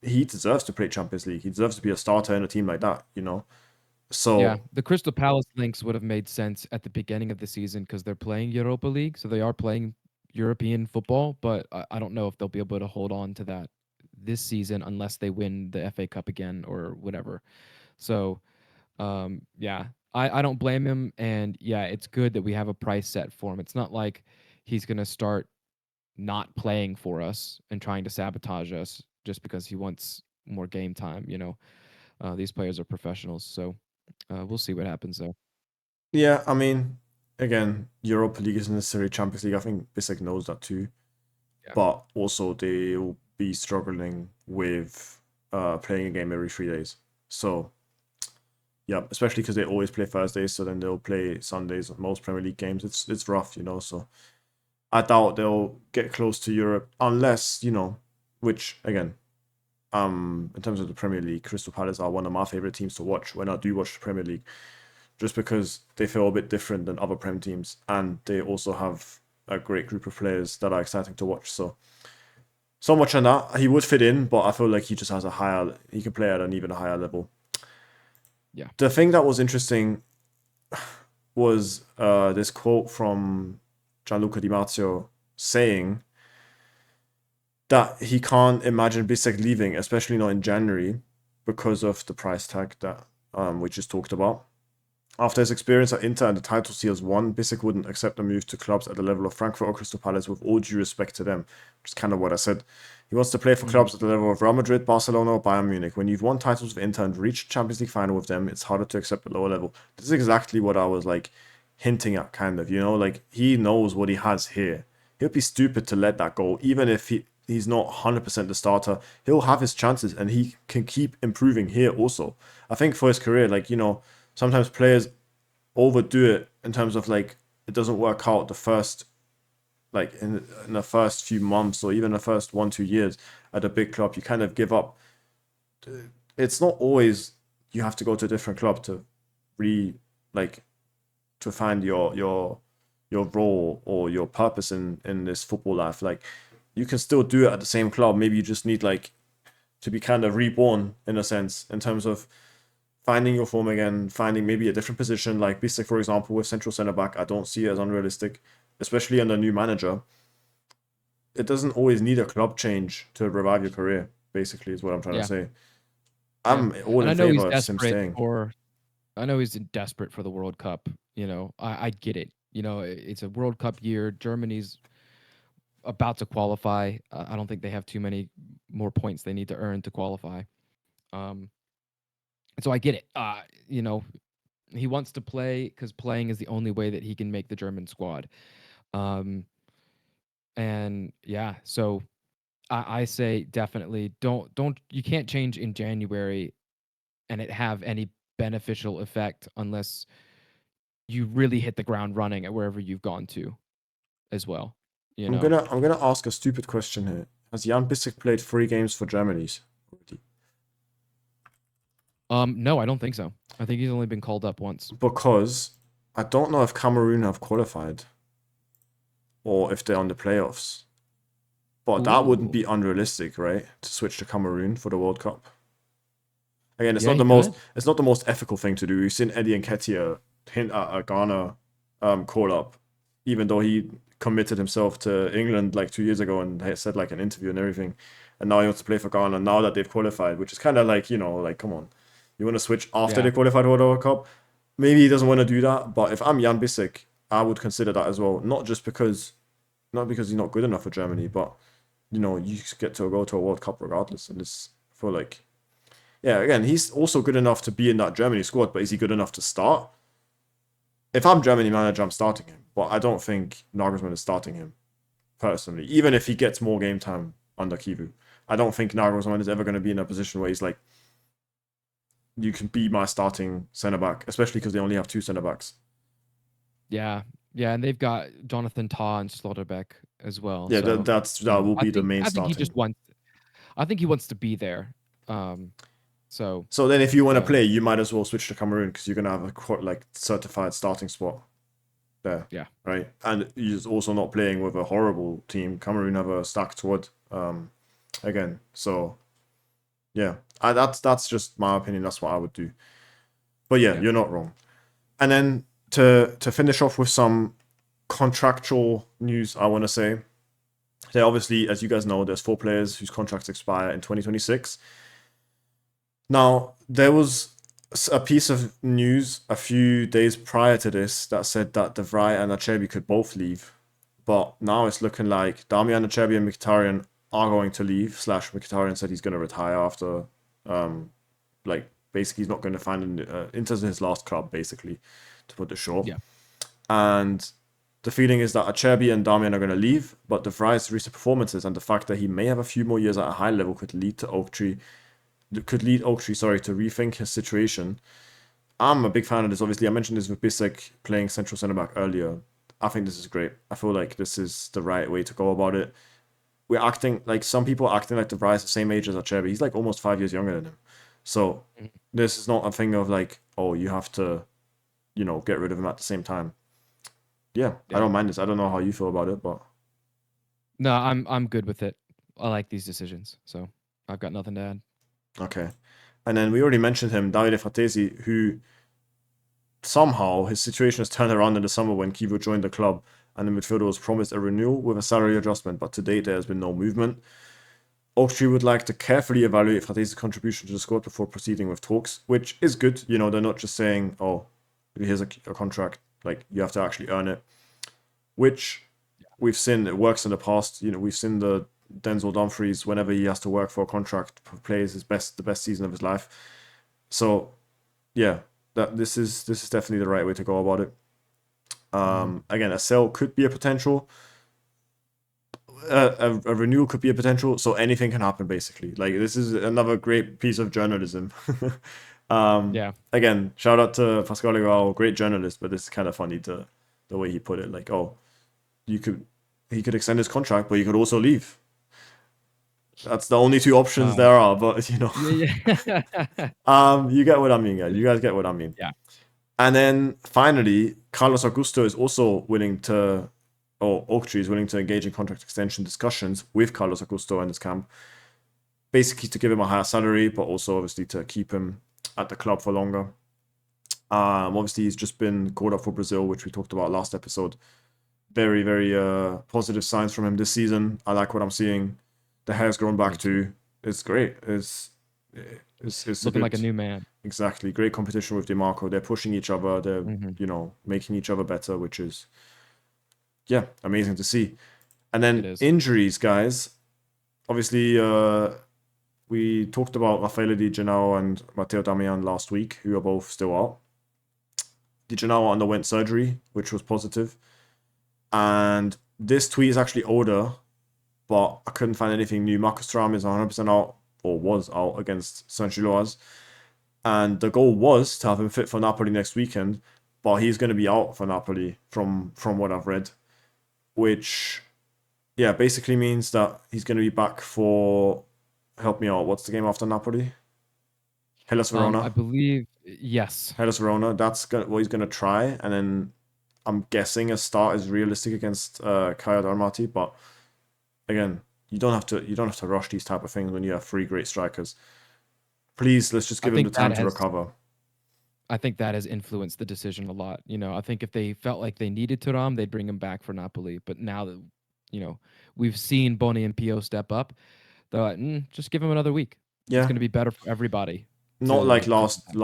he deserves to play Champions League. He deserves to be a starter in a team like that, you know? Yeah, So, the Crystal Palace links would have made sense at the beginning of the season because they're playing Europa League, so they are playing European football. But I don't know if they'll be able to hold on to that this season unless they win the FA Cup again or whatever. So, yeah, I don't blame him, and yeah, it's good that we have a price set for him. It's not like he's gonna start not playing for us and trying to sabotage us just because he wants more game time. These players are professionals, so we'll see what happens though. yeah, I mean, again, Europa League isn't necessarily Champions League. I think Bissek knows that too. Yeah, But also, they'll be struggling with playing a game every 3 days. So, yeah, especially because they always play Thursdays, so then they'll play Sundays on most Premier League games. It's rough, you know. So I doubt they'll get close to Europe unless, which again, in terms of the Premier League, Crystal Palace are one of my favorite teams to watch when I do watch the Premier League, just because they feel a bit different than other Prem teams, and they also have a great group of players that are exciting to watch. So much on that. He would fit in, but I feel like he just has he can play at an even higher level. yeah, The thing that was interesting was this quote from Gianluca Di Marzio saying that he can't imagine Bissek leaving, especially not in January, because of the price tag that we just talked about. After his experience at Inter and the titles he has won, Bissek wouldn't accept a move to clubs at the level of Frankfurt or Crystal Palace with all due respect to them, which is kind of what I said. He wants to play for hmm clubs at the level of Real Madrid, Barcelona, or Bayern Munich. When you've won titles with Inter and reached Champions League final with them, it's harder to accept a lower level. This is exactly what I was like hinting at, kind of, like he knows what he has here. He'll be stupid to let that go, even if he's not 100% the starter. He'll have his chances and he can keep improving here also. I think for his career, like, sometimes players overdo it in terms of like it doesn't work out the first like in the first few months or even the first 1-2 years at a big club. You kind of give up. It's not always you have to go to a different club to re like to find your role or your purpose in this football life. Like you can still do it at the same club. Maybe you just need like to be kind of reborn in a sense in terms of finding your form again, finding maybe a different position, like Bisek, for example, with central centre back. I don't see it as unrealistic, especially under a new manager. It doesn't always need a club change to revive your career, basically, is what I'm trying to yeah, say. yeah. I'm all And in I know he's favor of him desperate staying. for. I know he's desperate for the World Cup. I get it. It's a World Cup year. Germany's about to qualify. I don't think they have too many more points they need to earn to qualify. Um, so I get it. He wants to play because playing is the only way that he can make the German squad. Um, and yeah, so I say definitely don't you can't change in January and it have any beneficial effect unless you really hit the ground running at wherever you've gone to as well. You I'm know. gonna I'm gonna ask a stupid question here. Has Jan Bisek played 3 games for Germany's already? No, I don't think so. I think he's only been called up once. Because I don't know if Cameroon have qualified or if they're on the playoffs. But that wouldn't Ooh. be unrealistic, right? To switch to Cameroon for the World Cup. Again, Yeah, he could. it's not the most ethical thing to do. We've seen Eddie Nketiah hint at a Ghana call up, even though he committed himself to England like 2 years ago and had said like an interview and everything, and now he wants to play for Ghana now that they've qualified, which is kind of like like come on, you want to switch after Yeah. they qualified for the World Cup? Maybe he doesn't want to do that, but if I'm Jan Bissek, I would consider that as well. Not because he's not good enough for Germany, but you get to go to a World Cup regardless, and it's for like yeah, again, he's also good enough to be in that Germany squad, but is he good enough to start? If I'm Germany manager, I'm starting him. But I don't think Nagelsmann is starting him, personally. Even if he gets more game time under Chivu. I don't think Nagelsmann is ever going to be in a position where he's like, you can be my starting centre back, especially because they only have 2 centre backs. Yeah, yeah, and they've got Jonathan Tah and Slaughterbeck as well. Yeah, So that will I be the think main I think he just starting. wants. I think he wants to be there. Um, so So then, if you want to yeah, play, you might as well switch to Cameroon because you're gonna have a like certified starting spot there, yeah, right? And you're also not playing with a horrible team. Cameroon have a stacked squad, again. So yeah, that's just my opinion. That's what I would do. But yeah, yeah. you're not wrong. And then to finish off with some contractual news, I want to say, there obviously, as you guys know, there's 4 players whose contracts expire in 2026. Now, there was a piece of news a few days prior to this that said that De Vrij and Acerbi could both leave. But now it's looking like Damian Acerbi and Mkhitaryan are going to leave. Slash, Mkhitaryan said he's going to retire after, like, basically he's not going to find Inter's his last club, basically, to put it short. Yeah. And the feeling is that Acerbi and Damian are going to leave, but De Vrij's recent performances and the fact that he may have a few more years at a high level could lead Oaktree, to rethink his situation. I'm a big fan of this. Obviously, I mentioned this with Bissek playing central centre back earlier. I think this is great. I feel like this is the right way to go about it. We're acting like some people are acting like De Vrij is the same age as Acerbi. He's like almost 5 years younger than him. So Mhm. this is not a thing of like, oh, you have to, get rid of him at the same time. Yeah, I Yeah. don't mind this. I don't know how you feel about it, but No, I'm good with it. I like these decisions, so I've got nothing to add. okay. And then we already mentioned him, Davide Fratesi, who somehow his situation has turned around in the summer when Chivu joined the club and the midfielder was promised a renewal with a salary adjustment, but to date there has been no movement. Oaktree would like to carefully evaluate Fratesi's contribution to the squad before proceeding with talks, which is good. They're not just saying, oh, here's a contract, like you have to actually earn it, which we've seen it works in the past. We've seen the Denzel Dumfries, whenever he has to work for a contract, plays the best season of his life. So yeah, that this is definitely the right way to go about it. Again, a sell could be a potential. A renewal could be a potential. So anything can happen, basically. Like, this is another great piece of journalism. Yeah. Again, shout out to Pascal Legrao, great journalist, but it's kind of funny the way he put it. Like, oh, he could extend his contract, but he could also leave. That's the only 2 options Um, there are. But yeah, yeah. you get what I mean, guys. You guys get what I mean. Yeah. And then finally, Carlos Augusto is also willing to, or Oaktree is willing to engage in contract extension discussions with Carlos Augusto and his camp, basically to give him a higher salary, but also obviously to keep him at the club for longer. Obviously, he's just been called up for Brazil, which we talked about last episode. Very, very positive signs from him this season. I like what I'm seeing. The hair's grown back too. It's great. It's a Looking like a good, new man. exactly, great competition with DeMarco. They're pushing each other. They're Mhm. making each other better, which is amazing to see. And It then is. injuries, guys. Obviously, we talked about Raffaele Di Gennaro and Matteo Damian last week, who are both still out. Di Gennaro underwent surgery, which was positive. And this tweet is actually older, but I couldn't find anything new. Marcus Thuram is 100% out, or was out, against Saint-Gilloise. And the goal was to have him fit for Napoli next weekend, but he's going to be out for Napoli from what I've read, which basically means that he's going to be back for, help me out, what's the game after Napoli? Hellas I Verona. believe yes. Hellas Verona. That's what he's going to try, and then I'm guessing a start is realistic against Kaya Darmati, but again, you don't have to rush these type of things when you have 3 great strikers. Please, let's just I give him the think that time to has recover. I think that has influenced the decision a lot. I think if they felt like they needed Thuram, they'd bring him back for Napoli. But now that we've seen Boni and Pio step up, they're like, just give him another week. It's Yeah, going to be better for everybody not like to come back.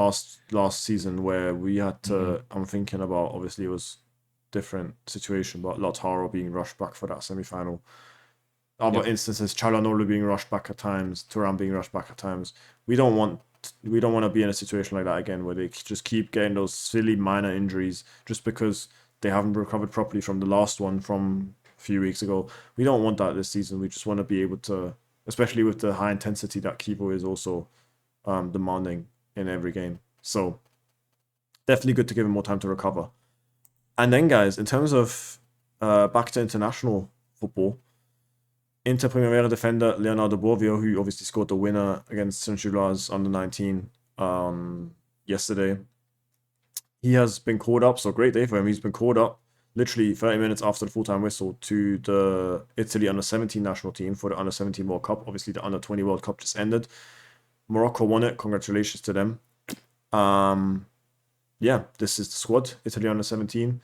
last season where we had Mhm. to. I'm thinking about, obviously it was different situation, but Lautaro being rushed back for that semi-final. Other Yep. instances, Çalhanoğlu being rushed back at times, Thuram being rushed back at times. We don't want to be in a situation like that again, where they just keep getting those silly minor injuries just because they haven't recovered properly from the last one from a few weeks ago. We don't want that this season. We just want to be able to, especially with the high intensity that Chivu is also demanding in every game. So definitely good to give him more time to recover. And then, guys, in terms of back to international football, Inter Primavera defender Leonardo Bovio, who obviously scored the winner against CHIVU'S under 19 yesterday, he has been called up. So great day for him. He's been called up literally 30 minutes after the full-time whistle to the Italy under 17 national team for the under 17 World Cup. Obviously, the under 20 World Cup just ended. Morocco won it. Congratulations to them. Yeah, this is the squad, Italy under 17.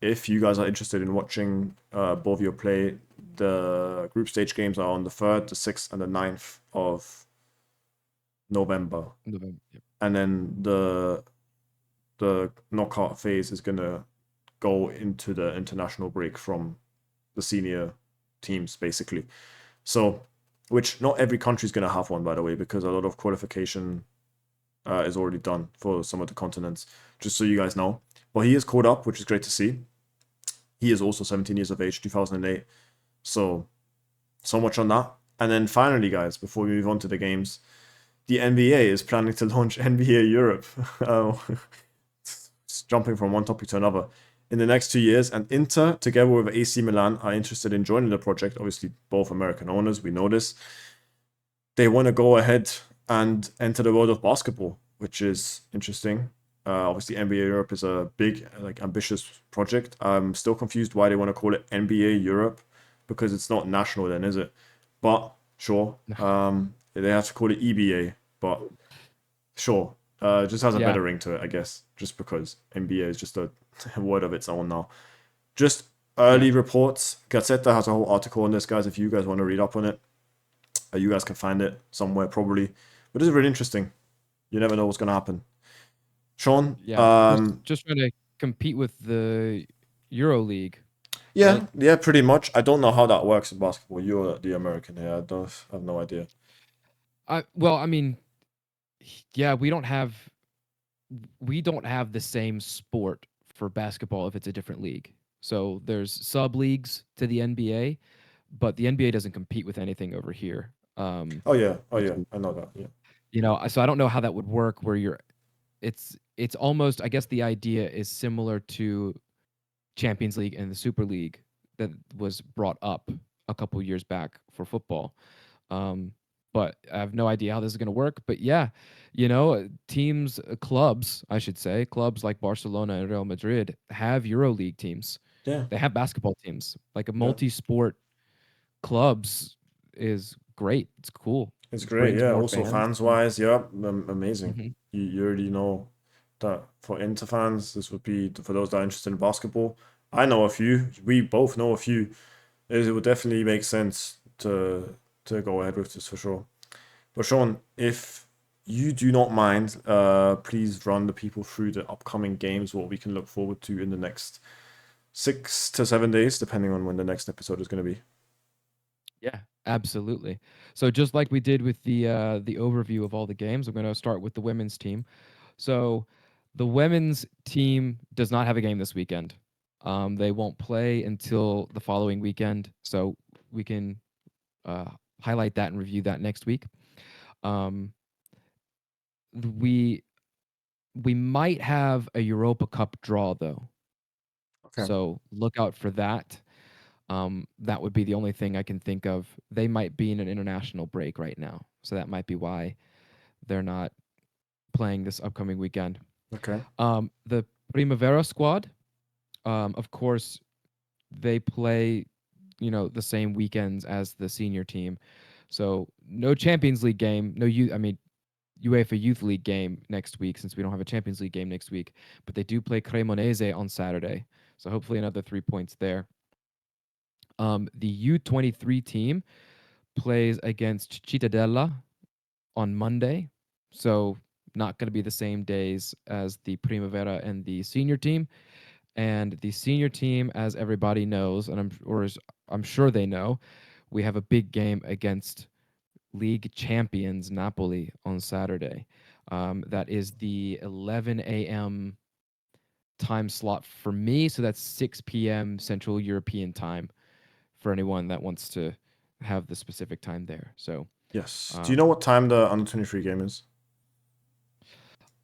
If you guys are interested in watching Bovio play, the group stage games are on the 3rd, the 6th, and the 9th of November. Yep. And then the knockout phase is gonna go into the international break from the senior teams, basically. So, which not every country is gonna have one, by the way, because a lot of qualification is already done for some of the continents, just so you guys know. But he is caught up, which is great to see. He is also 17 years of age, 2008. So much on that. And then finally, guys, before we move on to the games, the NBA is planning to launch NBA Europe. Jumping from one topic to another. In the next 2 years, and Inter, together with AC Milan, are interested in joining the project. Obviously, both American owners, we know this. They want to go ahead and enter the world of basketball, which is interesting. Obviously, NBA Europe is a big, ambitious project. I'm still confused why they want to call it NBA Europe, because it's not national then, is it? But sure, they have to call it EBA, but sure. It just has a better ring to it, I guess, just because NBA is just a word of its own now. Just early reports. Gazzetta has a whole article on this, guys. If you guys want to read up on it, you guys can find it somewhere probably. But it's really interesting. You never know what's going to happen. Sean? Just trying to compete with the Euro League. Yeah, right? Yeah, pretty much. I don't know how that works in basketball. You're the American here. I have no idea. Well, I mean, yeah, we don't have the same sport for basketball if it's a different league. So there's sub leagues to the NBA, but the NBA doesn't compete with anything over here. Oh yeah, I know that. Yeah. You know, so I don't know how that would work. Where it's almost, I guess the idea is similar to Champions League and the Super League that was brought up a couple years back for football. But I have no idea how this is going to work. But yeah, you know, teams, clubs, I should say, clubs like Barcelona and Real Madrid have EuroLeague teams. Yeah. They have basketball teams. Like a multi-sport clubs is great. It's cool. It's great, yeah. Also fans-wise, yeah, amazing. Mm-hmm. You already know that for Inter fans, this would be for those that are interested in basketball. I know a few. We both know a few. It would definitely make sense to go ahead with this for sure. But Sean, if you do not mind, please run the people through the upcoming games, what we can look forward to in the next 6 to 7 days, depending on when the next episode is going to be. Yeah, absolutely. So just like we did with the overview of all the games, I'm going to start with the women's team. So the women's team does not have a game this weekend. They won't play until the following weekend, so we can highlight that and review that next week. We might have a Europa Cup draw though, so look out for that. That would be the only thing I can think of. They might be in an international break right now, so that might be why they're not playing this upcoming weekend. Okay. The Primavera squad, of course, they play, you know, the same weekends as the senior team. So no Champions League game, no UEFA Youth League game next week since we don't have a Champions League game next week. But they do play Cremonese on Saturday, so hopefully another 3 points there. The U23 team plays against Cittadella on Monday, so not going to be the same days as the Primavera and the senior team. And the senior team, as everybody knows, and I'm sure they know, we have a big game against league champions Napoli on Saturday. That is the 11 a.m. time slot for me, so that's 6 p.m. Central European time for anyone that wants to have the specific time there. So yes. Do you know what time the under 23 game is?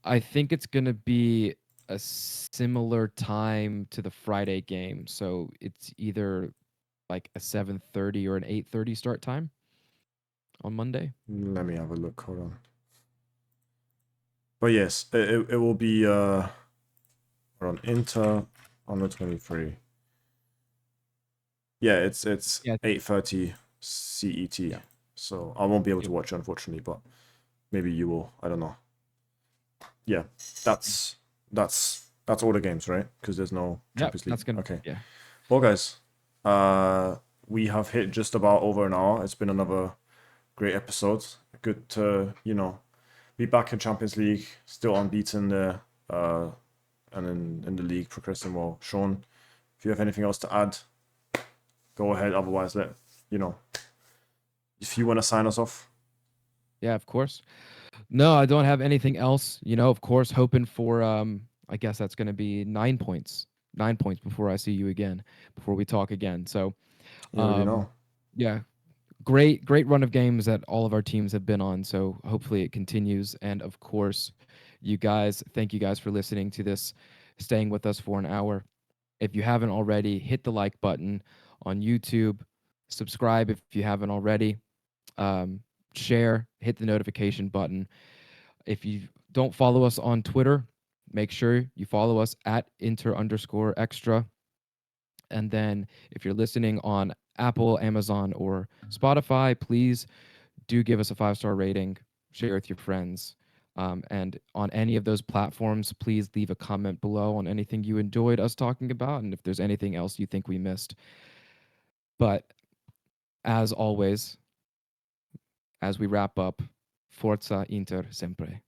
I think it's gonna be a similar time to the Friday game. So it's either like a 7:30 or an 8:30 start time on Monday. Let me have a look. Hold on. But yes, it will be hold on, Inter on the 23. Yeah, it's Yeah, 8:30 CET. yeah, So I won't be able yep, to watch it, unfortunately, but maybe you will. I don't know. Yeah, yeah. that's all the games, right? Because there's no Yep, Champions League. that's gonna Okay. yeah. Well, guys, we have hit just about over an hour. It's been another great episode. Good to, be back in Champions League, still unbeaten there, and in the league progressing well. Sean, if you have anything else to add, go ahead. Otherwise, you know, if you want to sign us off. Yeah, of course. No, I don't have anything else. Of course, hoping for I guess that's gonna be 9 points. 9 points before I see you again, before we talk again. So You already um know. yeah, great run of games that all of our teams have been on. So hopefully it continues. And of course, thank you guys for listening to this, staying with us for an hour. If you haven't already, hit the like button on YouTube, subscribe if you haven't already, um, share, hit the notification button. If you don't follow us on Twitter, make sure you follow us at inter_extra. And then if you're listening on Apple, Amazon, or Spotify, please do give us a 5-star rating, share with your friends. And on any of those platforms, please leave a comment below on anything you enjoyed us talking about and if there's anything else you think we missed. But as always, as we wrap up, Forza Inter Sempre.